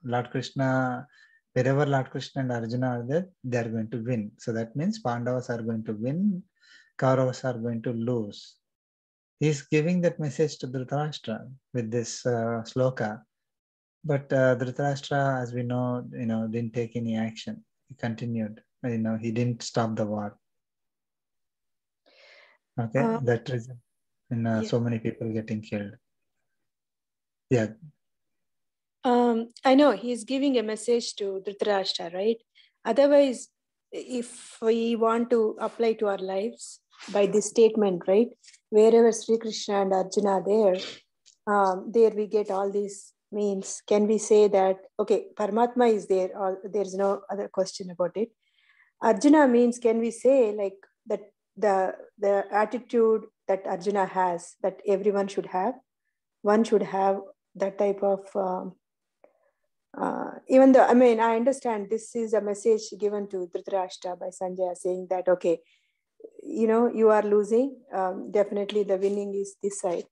Lord Krishna, wherever Lord Krishna and Arjuna are there, they are going to win. So that means Pandavas are going to win, Kauravas are going to lose. He's giving that message to Dhritarashtra with this sloka. But Dhritarashtra, as we know, didn't take any action. He continued. He didn't stop the war. Okay, that reason, so many people getting killed. Yeah. I know he's giving a message to Dhritarashtra, right? Otherwise, if we want to apply to our lives by this statement, right? Wherever Sri Krishna and Arjuna are there we get all these means. Can we say that, okay, Paramatma is there, or there's no other question about it? Arjuna means, can we say like that the attitude that Arjuna has, that everyone should have? One should have that type of even though, I understand this is a message given to Dhritarashtra by Sanjaya, saying that, okay, you are losing. Definitely the winning is this side.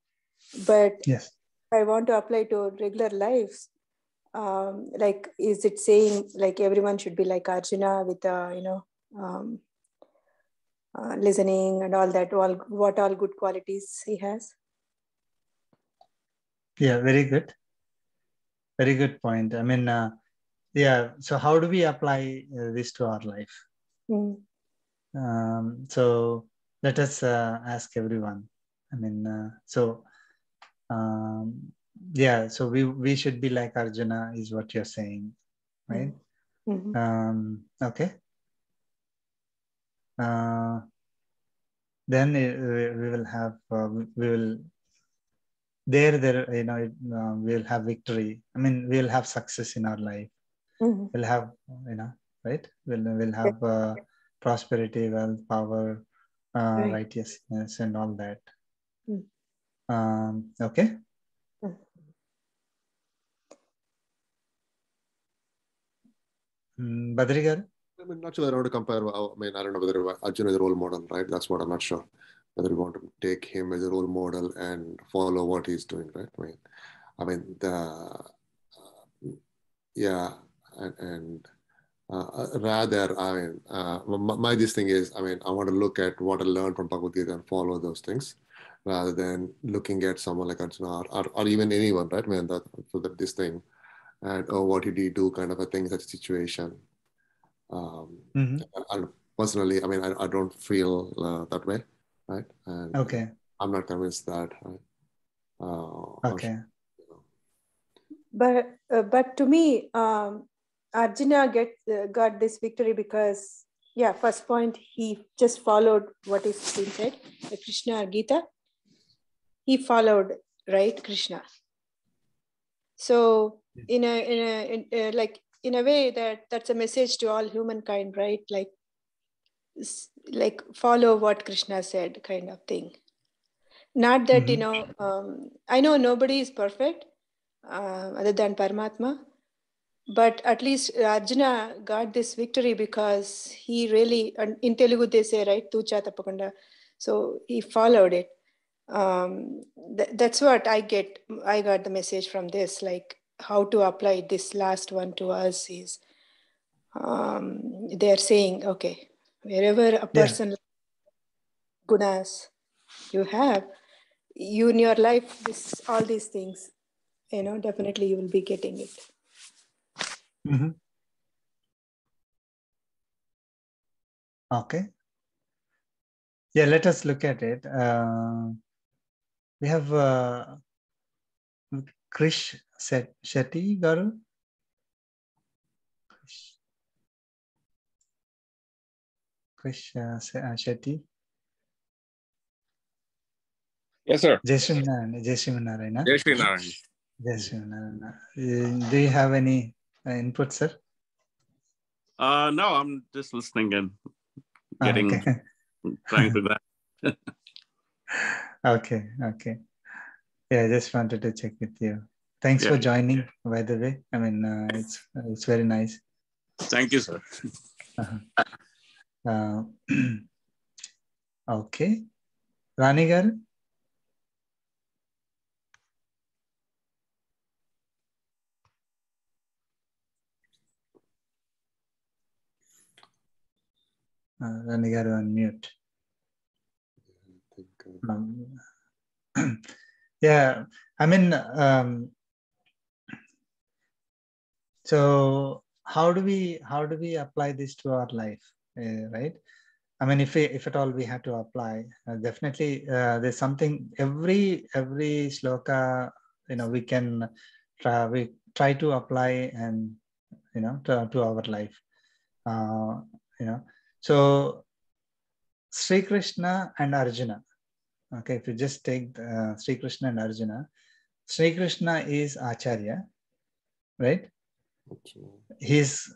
But yes, if I want to apply to regular lives, like, is it saying like everyone should be like Arjuna with, listening and all that, what all good qualities he has? Yeah, very good. Very good point. Yeah. So how do we apply this to our life? So let us ask everyone. Yeah. So we should be like Arjuna, is what you're saying, right? Okay. Then we will have we'll have victory. We'll have success in our life. We'll have, right? We'll have prosperity, wealth, power, Right. righteousness, and all that. Okay. Badrigar? I'm not sure I want to compare. I don't know whether Arjuna is a role model, right? That's what I'm not sure. Whether we want to take him as a role model and follow what he's doing, right? Rather, my this thing is, I want to look at what I learned from Bhagavad Gita and follow those things, rather than looking at someone like Arjuna or even anyone, right? This thing, and what did he do, kind of a thing, such a situation. Personally, I don't feel that way, right? And okay. I'm not convinced that, right? Okay. But to me, Arjuna got this victory because, first point, he just followed what is being said by Krishna or Gita. He followed, right, Krishna. So in a way, that's a message to all humankind, right? Like follow what Krishna said, kind of thing. Not that, I know nobody is perfect other than Paramatma, but at least Arjuna got this victory because he really, in Telugu they say, right, Tucha Tapakunda. So he followed it. That's what I got the message from this, like how to apply this last one to us is they're saying, okay, wherever a person gunas you have, you in your life, all these things, definitely you will be getting it. Mm-hmm. Okay. Yeah, let us look at it. We have Krish Shetty Garu. Krish Shetty. Yes, sir. Jai Srinarayana. Jai Srinarayana. Jai Srinarayana. Do you have any input, sir? No, I'm just listening and getting, trying to that. Okay. Yeah, I just wanted to check with you. Thanks for joining, by the way. I mean, it's very nice. Thank you, sir. Okay. Rani garu? Rani garu on mute. Yeah, I mean, so how do we apply this to our life, right? I mean, if at all we have to apply, definitely there's something. Every shloka, we can try to apply and to our life. So Sri Krishna and Arjuna. Okay, if you just take Sri Krishna and Arjuna, Sri Krishna is Acharya, right? He's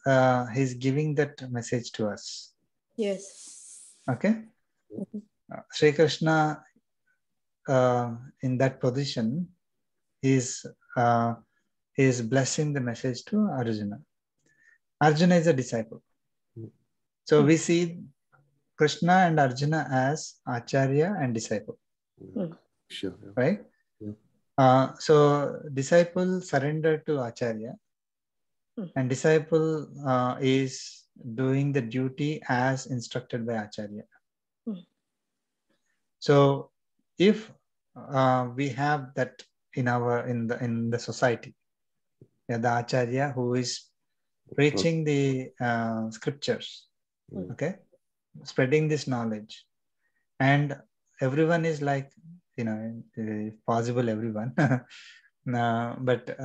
giving that message to us. Yes. Okay. Sri Krishna in that position is blessing the message to Arjuna. Arjuna is a disciple. So we see Krishna and Arjuna as Acharya and disciple. Sure. Right? So disciple surrender to Acharya, and disciple is doing the duty as instructed by Acharya. So if we have that in the society, the Acharya who is preaching the scriptures, okay, spreading this knowledge, and everyone is like, if possible, everyone. But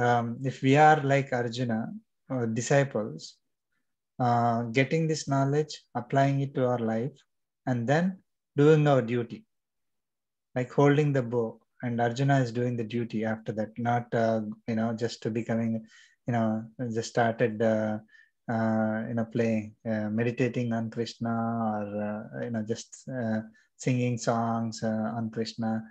if we are like Arjuna, disciples, getting this knowledge, applying it to our life, and then doing our duty, like holding the bow, and Arjuna is doing the duty after that, not just to becoming, just started playing, meditating on Krishna, or just singing songs on Krishna.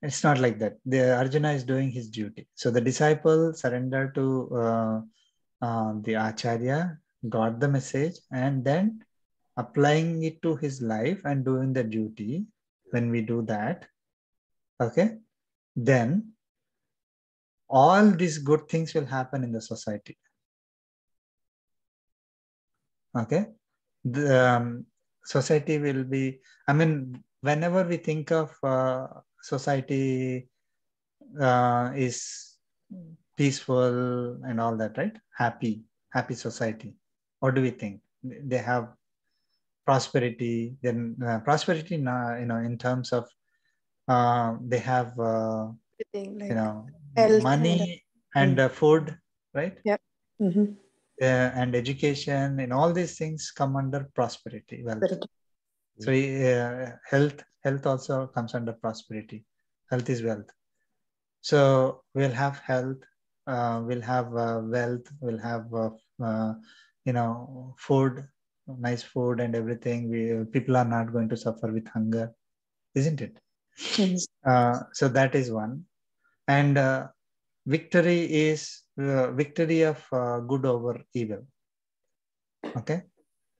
It's not like that. The Arjuna is doing his duty. So the disciple surrendered to the Acharya, got the message, and then applying it to his life and doing the duty. When we do that, okay, then all these good things will happen in the society. Okay, the society will be, I mean, whenever we think of society is peaceful and all that, right? Happy society. What do we think? They have prosperity. Then prosperity, in terms of they have health money and food, right? Yeah. And education, and all these things come under prosperity, wealth. So health also comes under prosperity. Health is wealth. So we'll have health, we'll have wealth, we'll have food, nice food and everything. People are not going to suffer with hunger, isn't it? So that is one. And victory is victory of good over evil. Okay.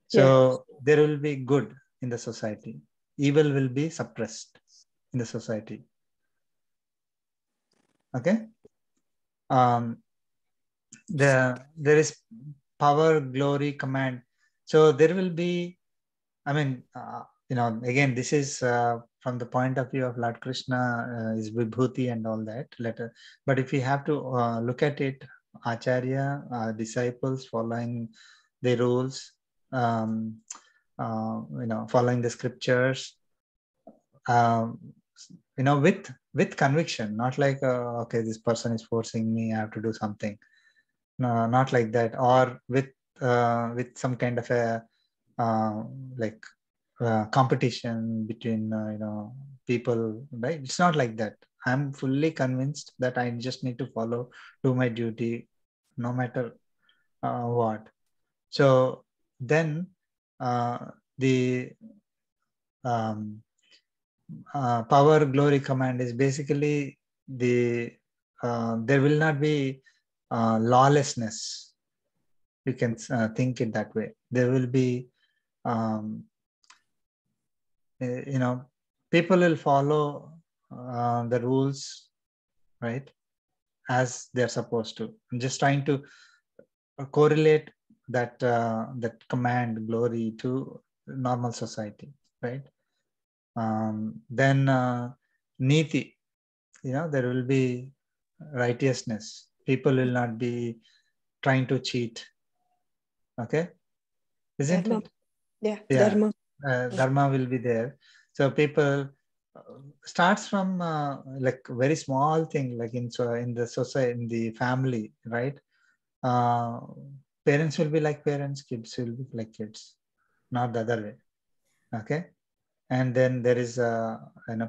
So there will be good in the society. Evil will be suppressed in the society. Okay. There is power, glory, command. So there will be, I mean, again, this is from the point of view of Lord Krishna, is Vibhuti and all that. But if we have to look at it, Acharya, disciples following the rules, following the scriptures, with conviction, not like, okay, this person is forcing me, I have to do something. No, not like that. Or with some kind of a competition between people, right? It's not like that. I'm fully convinced that I just need to do my duty, no matter what. So then the power, glory, command is basically there will not be lawlessness. You can think it that way. There will be people will follow the rules, right, as they're supposed to. I'm just trying to correlate that command, glory, to normal society, right? Then niti, there will be righteousness. People will not be trying to cheat. Okay, isn't Dharma. it? Yeah, Yeah. dharma. Dharma will be there. So people starts from like very small thing, like in the society, in the family, right? Parents will be like parents, kids will be like kids, not the other way. Okay. And then there is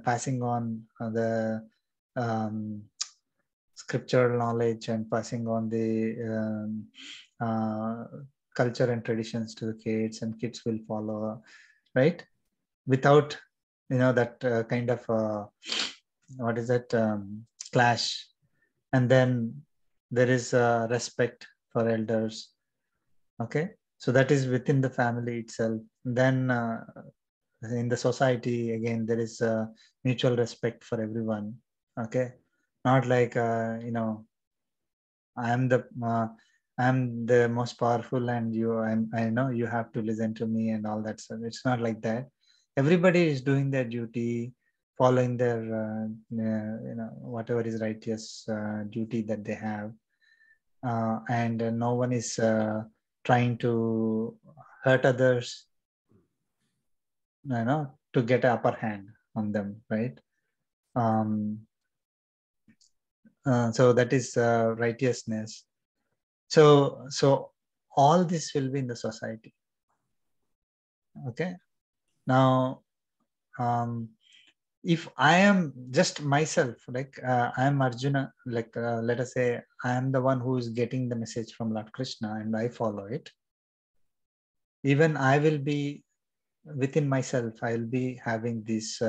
passing on the scriptural knowledge and passing on the culture and traditions to the kids, and kids will follow, right? Without that kind of what is that clash. And then there is respect for elders. Okay, so that is within the family itself. Then in the society, again, there is mutual respect for everyone. Okay, not like I'm the most powerful, and I know you have to listen to me and all that stuff. It's not like that. Everybody is doing their duty, following their whatever is righteous duty that they have, and no one is trying to hurt others, to get an upper hand on them, right? So that is righteousness. So all this will be in the society. Okay. Now, if I am just myself, like I am Arjuna, like let us say I am the one who is getting the message from Lord Krishna and I follow it, even I will be within myself, I'll be having this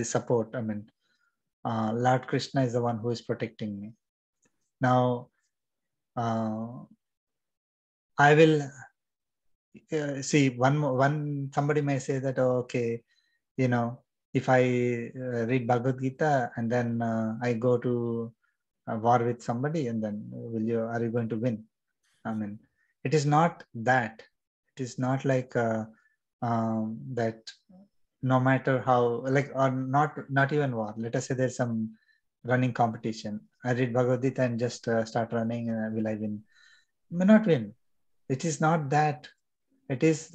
support. I mean, Lord Krishna is the one who is protecting me. Now, I will see one somebody may say that, oh, okay, if I read Bhagavad Gita and then I go to war with somebody, and then are you going to win? I mean, it is not that. It is not like that. No matter how, like, or not even war. Let us say there's some running competition. I read Bhagavad Gita and just start running. Will I win? May not win. It is not that. It is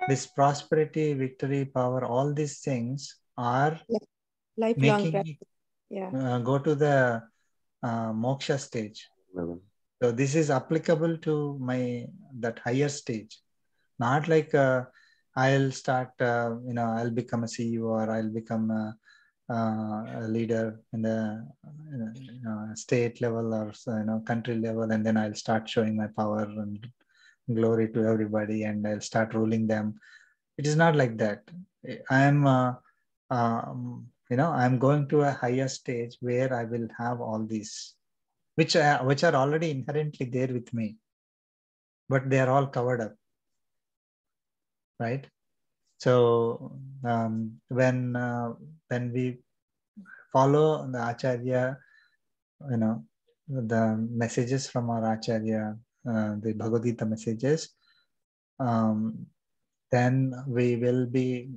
this prosperity, victory, power. All these things are Lifelong making practice. me go to the moksha stage. So this is applicable to that higher stage. Not like I'll start, I'll become a CEO, or I'll become a leader in the state level, or country level, and then I'll start showing my power and glory to everybody, and I'll start ruling them. It is not like that. I am I'm going to a higher stage where I will have all these, which are already inherently there with me, but they are all covered up, right? So when we follow the Acharya, the messages from our Acharya, the Bhagavad Gita messages, then we will be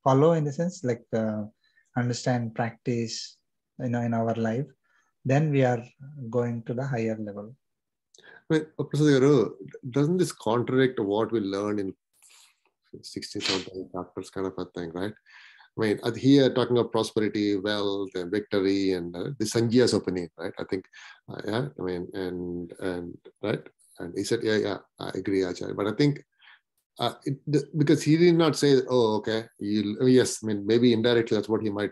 follow in the sense like understand, practice, in our life. Then we are going to the higher level. Wait, Professor Garu, doesn't this contradict what we learned in 67 chapters, kind of a thing, right? I mean, here talking of prosperity, wealth, and victory, and the Sanjya's opinion, right? I think, yeah. I mean, and right, and he said, yeah, I agree, Acharya. But I think because he did not say, oh, okay, yes. I mean, maybe indirectly that's what he might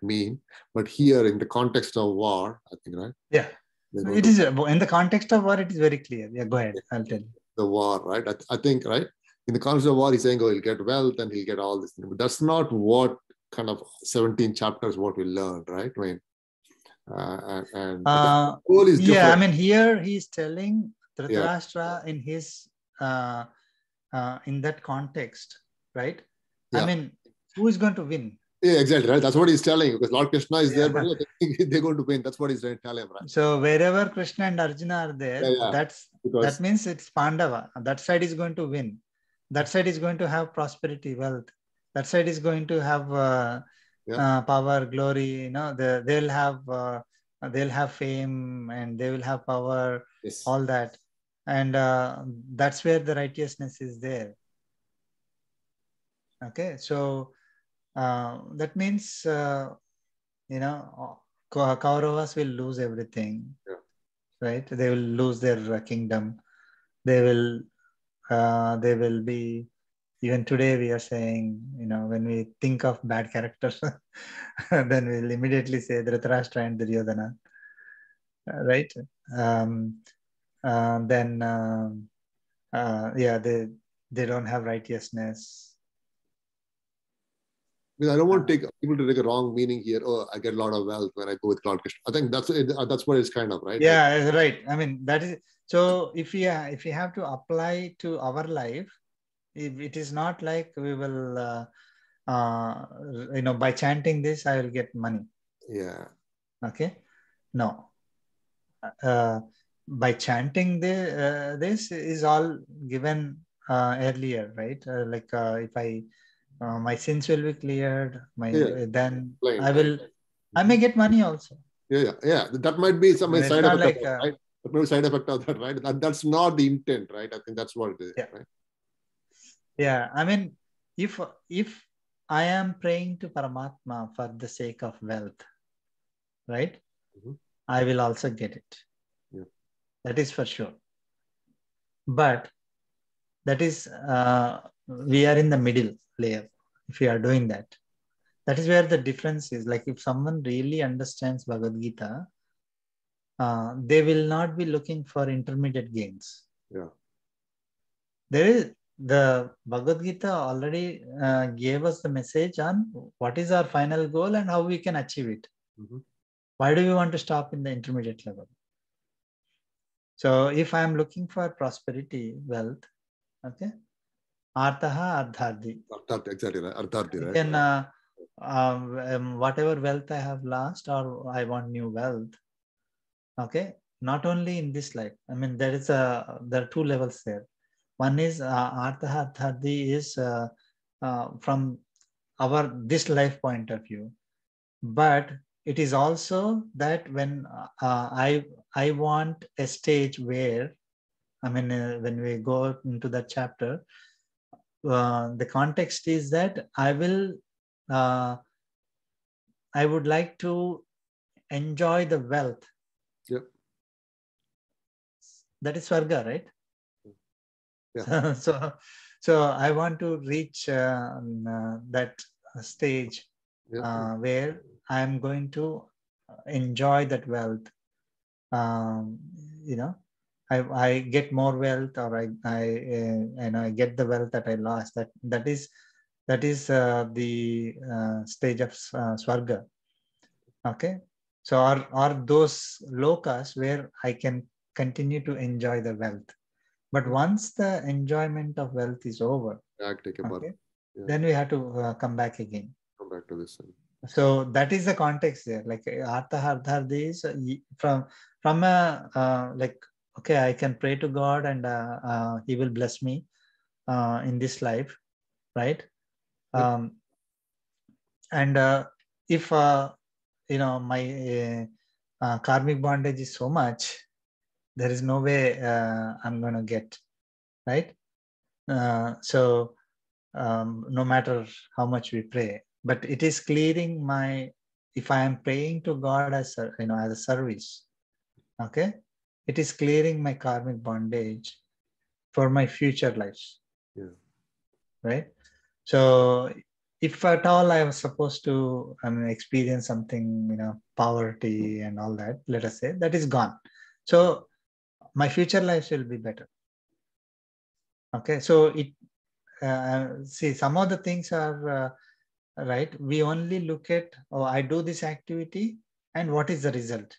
mean. But here, in the context of war, I think, right? Yeah, it is in the context of war. It is very clear. Yeah, go ahead. I'll tell you. The war, right? I think, right, in the context of war, he's saying, oh, he'll get wealth and he'll get all this thing. But that's not what kind of 17 chapters what we learned, right? I mean, and the goal is different. Yeah, I mean, here he's telling Dhritarashtra in his in that context, right? Yeah. I mean, who is going to win? Yeah, exactly, right? That's what he's telling, because Lord Krishna is there, but they're going to win. That's what he's trying to tell him, right? So wherever Krishna and Arjuna are there, that means it's Pandava. That side is going to win. That side is going to have prosperity, wealth. That side is going to have power, glory. They'll have fame and they will have power. Yes. All that, and that's where the righteousness is there. Okay, so that means Kauravas will lose everything, right? They will lose their kingdom. They will be. Even today, we are saying, when we think of bad characters, then we'll immediately say Dhritarashtra and Duryodhana, right? They don't have righteousness. Because I don't want people to take a wrong meaning here. Oh, I get a lot of wealth when I go with Lord Krishna. I think that's what it's kind of, right? Yeah, right. I mean, that is so. If we have to apply to our life, it is not like we will, by chanting this, I will get money. Yeah. Okay. No. By chanting this is all given earlier, right? If my sins will be cleared. Then I may get money also. Yeah. That might be some side effect of that, right? That might be side effect of that, right? That's not the intent, right? I think that's what it is, right? Yeah. I mean, if I am praying to Paramatma for the sake of wealth, right? Mm-hmm. I will also get it. Yeah. That is for sure. But that is, we are in the middle layer. If we are doing that, that is where the difference is. Like if someone really understands Bhagavad Gita, they will not be looking for intermediate gains. Yeah. The Bhagavad Gita already gave us the message on what is our final goal and how we can achieve it. Mm-hmm. Why do we want to stop in the intermediate level? So if I am looking for prosperity, wealth, okay, Arthaha Ardhardi. Exactly, Ardhardi, right? Then whatever wealth I have lost, or I want new wealth. Okay, not only in this life. I mean, there are two levels there. One is Arthaha Ardhardi is from this life point of view, but it is also that when I want a stage where, I mean, when we go into that chapter, the context is that I would like to enjoy the wealth. Yep. That is Swarga, right? Yeah. So I want to reach that stage where I'm going to enjoy that wealth. I get more wealth, or I get the wealth that I lost. That is That is the stage of Swarga. Okay. So are those lokas where I can continue to enjoy the wealth. But once the enjoyment of wealth is over, okay, then we have to come back again. Come back to this one. So that is the context there. Like Artha Hardhar is from a like, okay, I can pray to God and He will bless me in this life, right? And if my karmic bondage is so much, there is no way I'm going to get, right? So no matter how much we pray, but it is clearing my, if I am praying to God as a, as a service, okay, it is clearing my karmic bondage for my future lives. Yeah. Right. So if at all I was supposed to experience something, poverty and all that, let us say, that is gone. So my future lives will be better. Okay. So it, see, some of the things are, right. We only look at, oh, I do this activity and what is the result?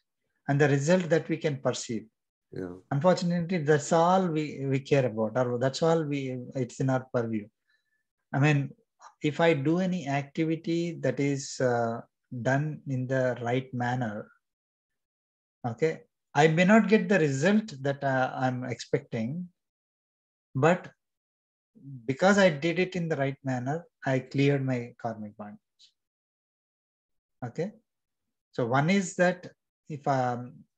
And the result that we can perceive. Yeah. Unfortunately, that's all we care about, or that's all it's in our purview. I mean, if I do any activity that is done in the right manner, okay, I may not get the result that I'm expecting, but because I did it in the right manner, I cleared my karmic bondage. Okay, so one is that if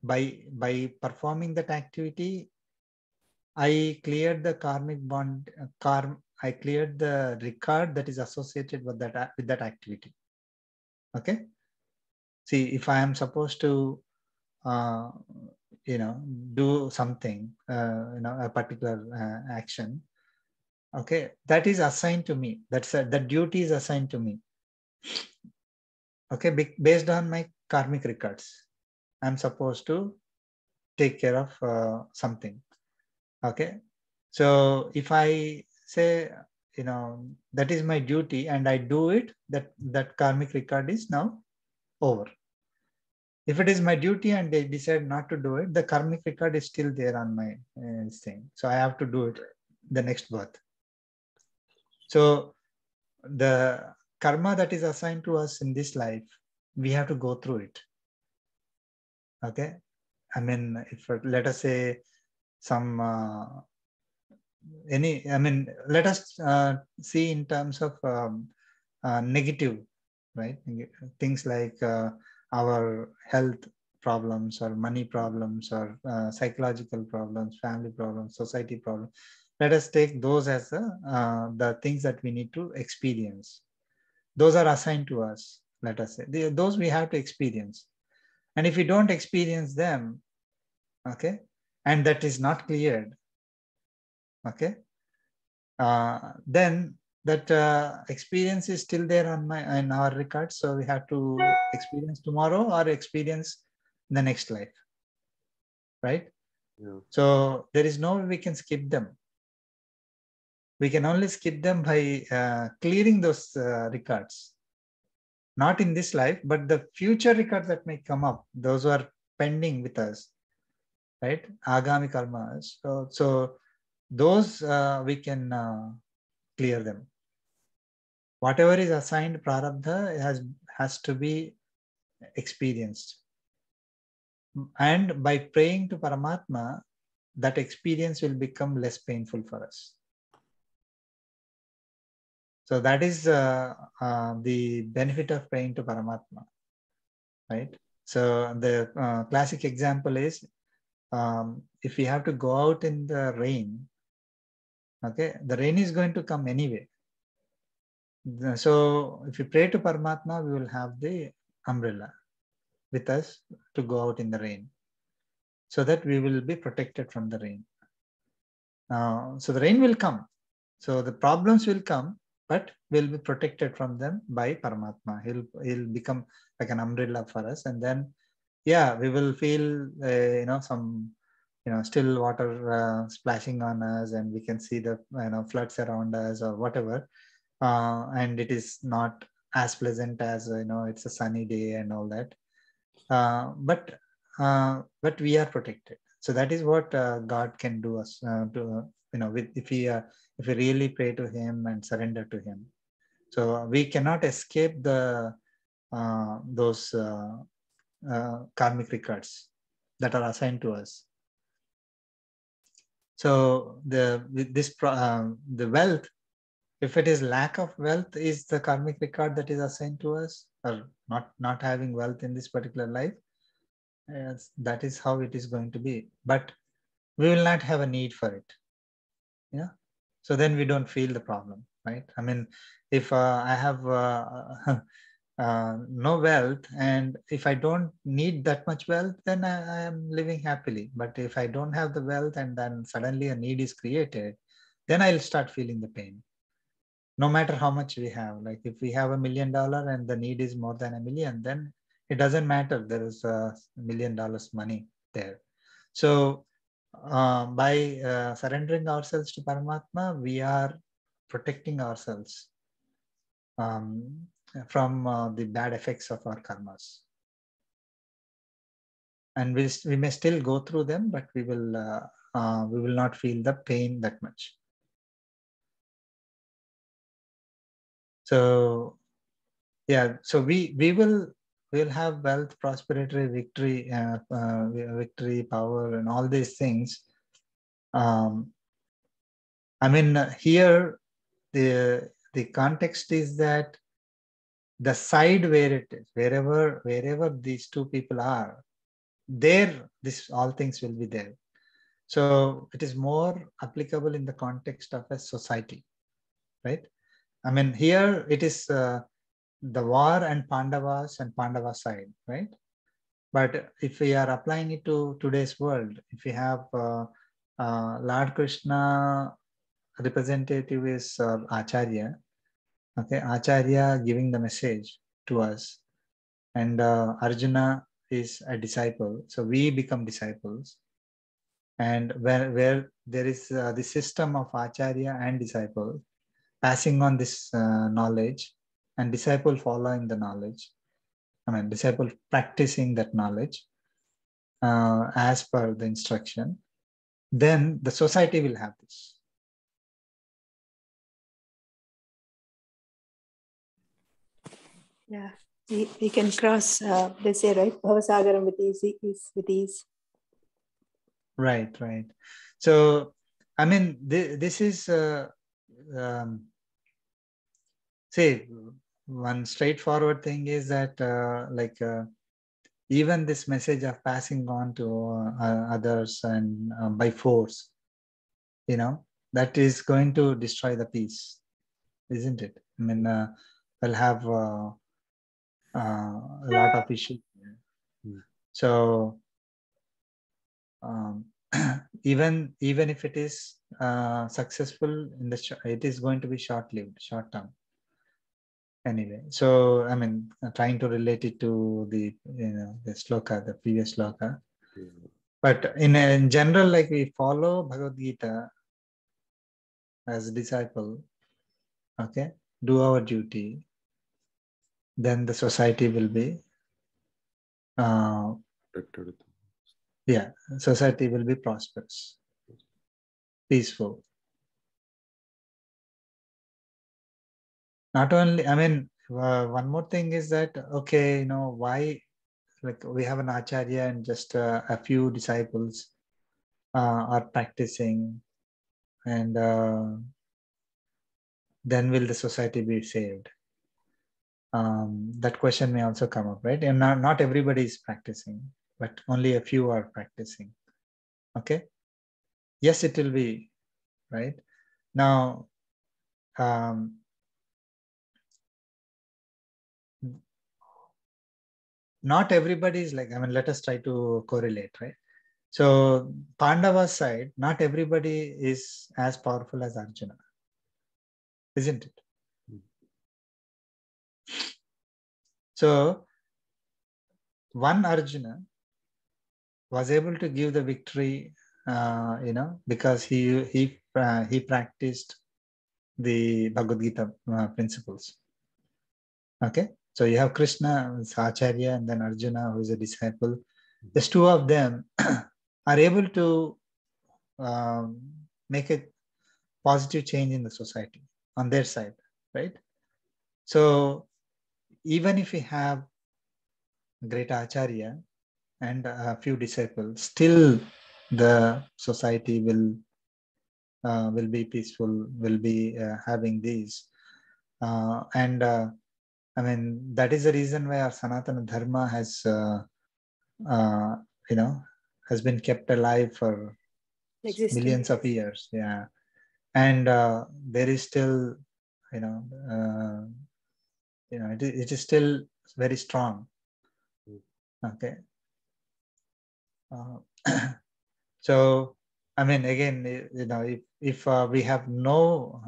by performing that activity, I cleared the karmic bond, I cleared the record that is associated with that activity. Okay. See, if I am supposed to, do something, a particular action, okay, that is assigned to me. That duty is assigned to me. Okay, based on my karmic records, I'm supposed to take care of something. Okay, so if I say, that is my duty and I do it, that karmic record is now over. If it is my duty and they decide not to do it, the karmic record is still there on my thing. So I have to do it the next birth. So the karma that is assigned to us in this life, we have to go through it. Okay. I mean, if let us say some let us see in terms of negative, right? Things like our health problems or money problems or psychological problems, family problems, society problems. Let us take those as the things that we need to experience. Those are assigned to us, let us say. Those we have to experience. And if we don't experience them, okay, and that is not cleared, okay, then that experience is still there in our records. So we have to experience tomorrow or experience the next life, right? Yeah. So there is no way we can skip them. We can only skip them by clearing those records. Not in this life, but the future records that may come up, those who are pending with us, right? Agami karmas. So those we can clear them. Whatever is assigned prarabdha has to be experienced. And by praying to Paramatma, that experience will become less painful for us. So that is the benefit of praying to Paramatma, right? So the classic example is if we have to go out in the rain, okay, the rain is going to come anyway. So if we pray to Paramatma, we will have the umbrella with us to go out in the rain, so that we will be protected from the rain. So the rain will come. So the problems will come, but we'll be protected from them by Paramatma. He'll become like an umbrella for us. And then, yeah, we will feel, some, still water splashing on us, and we can see the, floods around us or whatever. and it is not as pleasant as it's a sunny day and all that. But we are protected. So that is what God can do us if we really pray to Him and surrender to Him. So we cannot escape those karmic records that are assigned to us. So the wealth, if it is lack of wealth, is the karmic record that is assigned to us, or not having wealth in this particular life. That is how it is going to be. But we will not have a need for it. Yeah. So then we don't feel the problem, right? I mean, if I have no wealth, and if I don't need that much wealth, then I am living happily. But if I don't have the wealth and then suddenly a need is created, then I'll start feeling the pain. No matter how much we have, like if we have $1 million and the need is more than $1 million, then it doesn't matter. There is $1 million money there. So by surrendering ourselves to Paramatma, we are protecting ourselves from the bad effects of our karmas. And we may still go through them, but we will not feel the pain that much. So yeah, so we'll have wealth, prosperity, victory, victory, power, and all these things. I mean, here the context is that the side where it is, wherever these two people are, there this all things will be there. So it is more applicable in the context of a society, right? I mean, here it is the war and Pandava side, right? But if we are applying it to today's world, if we have Lord Krishna representative is Acharya, okay, Acharya giving the message to us, and Arjuna is a disciple, so we become disciples. And where there is the system of Acharya and disciple passing on this knowledge, and disciple following the knowledge, I mean disciple practicing that knowledge as per the instruction, then the society will have this. Yeah, we can cross, they say, right? Bhavasagaram with ease. Right. So, I mean, this is, say, one straightforward thing is that, even this message of passing on to others and by force, that is going to destroy the peace, isn't it? I mean, we'll have a lot of issues. So even if it is successful it is going to be short-lived, short-term. Anyway, so I mean, trying to relate it to the sloka, the previous sloka. But in general, like we follow Bhagavad Gita as a disciple, okay, do our duty, then the society will be society will be prosperous, peaceful. Not only, I mean, one more thing is that, okay, why, like we have an Acharya and just a few disciples are practicing, and then will the society be saved? That question may also come up, right? And not everybody is practicing, but only a few are practicing. Okay. Yes, it will be, right? Now, not everybody is like, I mean, let us try to correlate, right? So Pandava's side, not everybody is as powerful as Arjuna, isn't it? So one Arjuna was able to give the victory, because he practiced the Bhagavad Gita principles. Okay, so you have Krishna, who's Acharya, and then Arjuna, who is a disciple. These two of them are able to make a positive change in the society on their side, right? So even if we have great Acharya and a few disciples, still the society will be peaceful, will be having these. I mean, that is the reason why our Sanatana Dharma has, has been kept alive for millions of years. Yeah. And there is still, it is still very strong. Okay. So, I mean, again, if we have no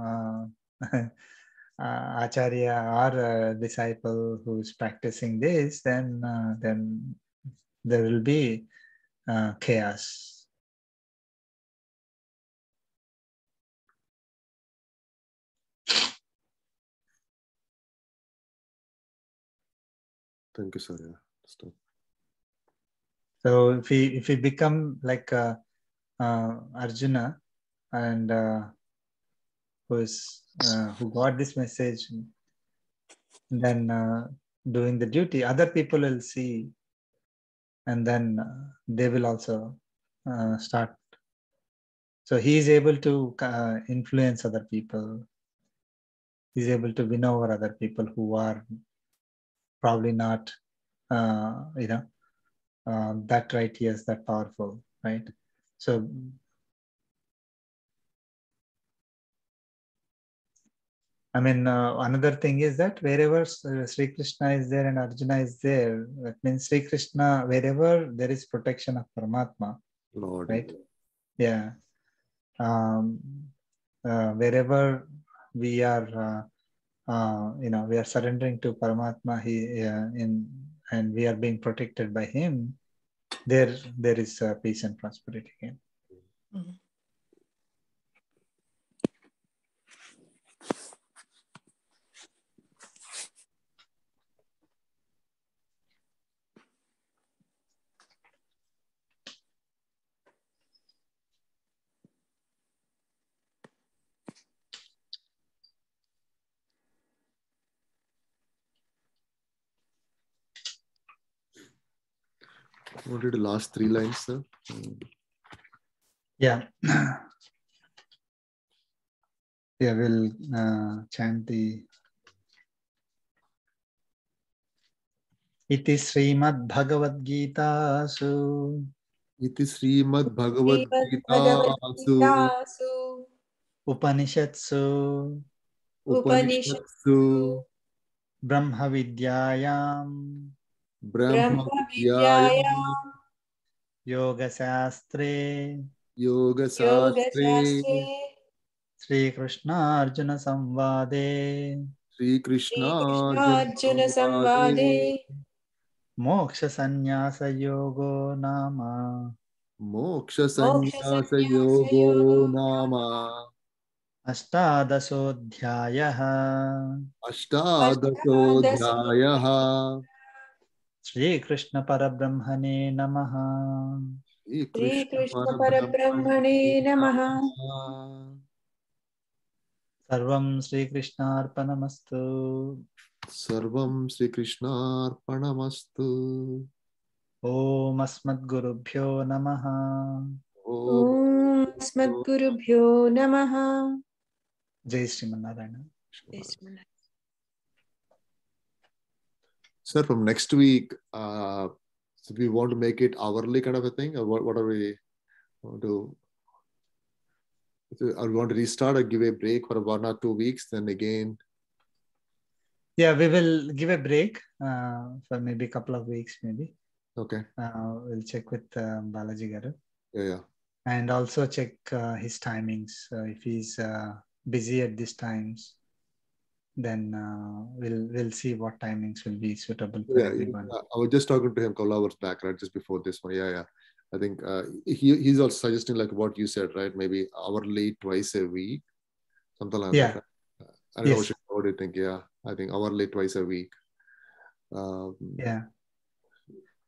Acharya or a disciple who is practicing this, then there will be chaos. Thank you, sir. Yeah. Stop. So if we become like Arjuna, and who got this message, then doing the duty, other people will see, and then they will also start. So he is able to influence other people. He's able to win over other people who are probably not, that righteous, that powerful, right? So, I mean, another thing is that wherever Sri Krishna is there and Arjuna is there, that means Sri Krishna, wherever there is protection of Paramatma, Lord. right? Yeah. Wherever we are, we are surrendering to Paramatma, and we are being protected by him, there is peace and prosperity again. Mm-hmm. What did the last 3 lines, sir? Yeah. Yeah, we'll chant the Iti Srimad Bhagavad Gitasu Iti Srimad Bhagavad Gitasu Upanishatsu Brahma Vidyayam Brahma Vidyayam Yoga Shastre Yoga Shastre Sri Krishna Arjuna Samvade Sri Krishna Arjuna Samvade Moksha Sannyasa Yogo Nama Moksha Sannyasa Yogo Nama Ashtadasodhyayaha Ashtadasodhyayaha Sri Krishna Parabrahmane Namaha Sri Shri Krishna Krishna Parabrahmane Parabrahmane Namaha. Namaha Sarvam Sri Krishna Arpanamastu Sarvam Sri Krishna Arpanamastu Om Asmat Gurubhyo Namaha Om Asmadgurubhyo Namaha. Jai Sriman Narayana. Sir, from next week, so we want to make it hourly kind of a thing, or what are we want to? Or we want to restart or give a break for 1 or 2 weeks, then again? Yeah, we will give a break for maybe a couple of weeks, maybe. Okay. We'll check with Balaji Garu. Yeah. And also check his timings. If he's busy at these times, then we'll see what timings will be suitable for everyone. I was just talking to him a couple hours back, right, just before this one. Yeah. I think he's also suggesting like what you said, right? Maybe hourly, twice a week, something like that. Right? Yes. What do you think? Yeah, I think hourly twice a week. Yeah.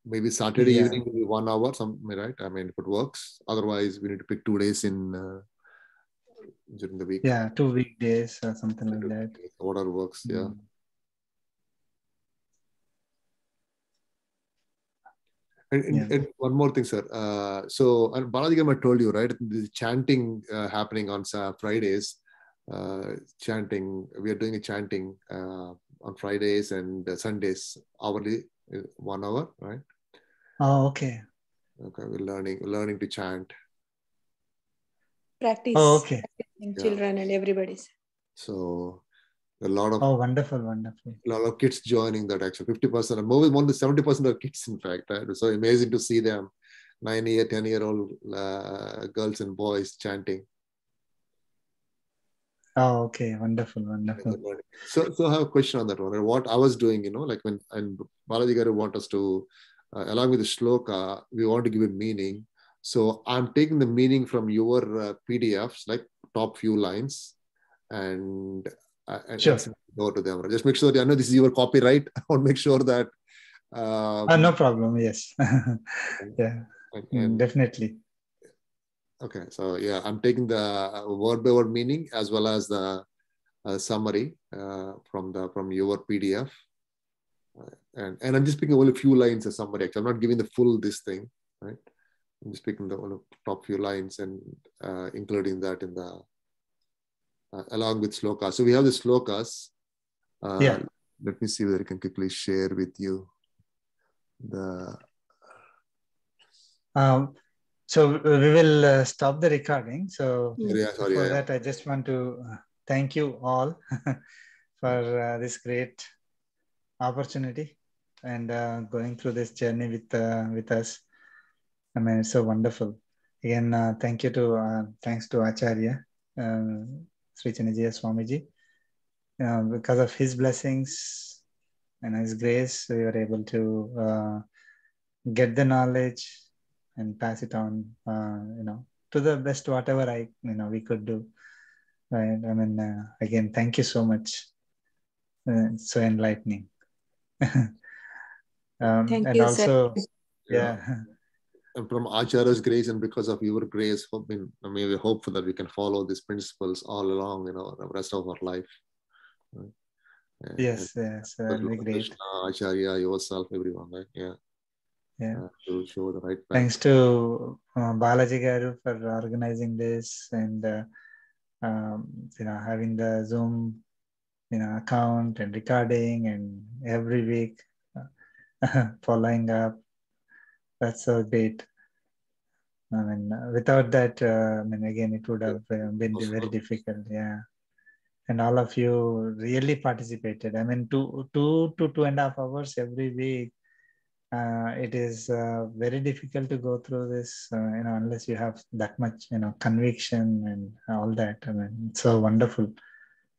Maybe Saturday Yeah. evening will be 1 hour, something, right? I mean, if it works. Otherwise, we need to pick 2 days in during the week. Yeah, 2 weekdays or something like that. Whatever works, yeah. And one more thing, sir. So, and Balaji Gama told you, right? The chanting happening on Fridays. Chanting. We are doing a chanting on Fridays and Sundays, hourly, 1 hour, right? Oh, okay. Okay, we're learning to chant. Practice. Oh, okay. Children and everybody's. So a lot of wonderful. A lot of kids joining that actually 50% and more than 70% of kids, in fact, right? So amazing to see them, 9-year, 10-year-old girls and boys chanting. Oh, okay, wonderful. So I have a question on that one. What I was doing, like when and Balaji Garu want us to, along with the shloka, we want to give it meaning. So I'm taking the meaning from your PDFs, like top few lines, and Sure. go to them. Just make sure that I know this is your copyright. I want to make sure that. No problem. Yes. Yeah. Definitely. Okay, so yeah, I'm taking the word by word meaning as well as the summary from your PDF, and I'm just picking only a few lines as summary. Actually, I'm not giving the full this thing, right? I'm just picking the top few lines and including that in the along with slokas. So we have the slokas. Yeah. Let me see whether I can quickly share with you the. So we will stop the recording. So before that, I just want to thank you all for this great opportunity and going through this journey with us. I mean, it's so wonderful. Again, thanks to Acharya, Sri Chanajaya Swamiji. Because of his blessings and his grace, we were able to get the knowledge and pass it on, to the best whatever we could do. Right? I mean, again, thank you so much. It's so enlightening. Thank and you, also, sir. Yeah. And from Acharya's grace and because of your grace, we're hopeful that we can follow these principles all along, the rest of our life. Yes, that'll be great. Krishna, Acharya, yourself, everyone, right? Yeah. To show the right path. Thanks to Balaji Garu for organizing this and having the Zoom account and recording and every week following up. That's so great. I mean, without that, again, it would have been very difficult. Yeah. And all of you really participated. I mean, 2 to 2.5 hours every week. It is very difficult to go through this, unless you have that much, conviction and all that. I mean, it's so wonderful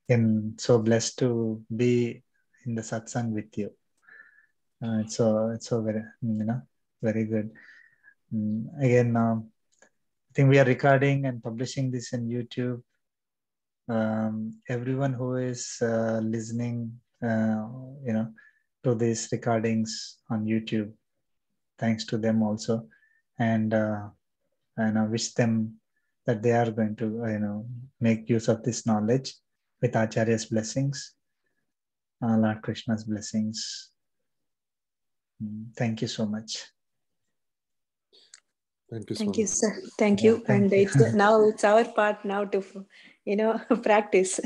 and so blessed to be in the satsang with you. It's so very, very good. Again, I think we are recording and publishing this in YouTube. Everyone who is listening, to these recordings on YouTube, thanks to them also, and I wish them that they are going to, make use of this knowledge with Acharya's blessings, Lord Krishna's blessings. Thank you so much. Thank you, sir. Thank you. And now it's our part now to, practice.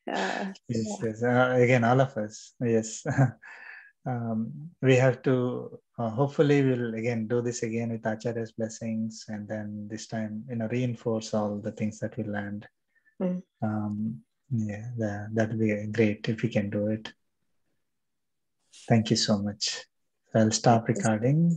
Yes. Again, all of us. Yes. We have to, hopefully we'll again do this again with Acharya's blessings, and then this time, reinforce all the things that we learned. That would be great if we can do it. Thank you so much. I'll stop recording.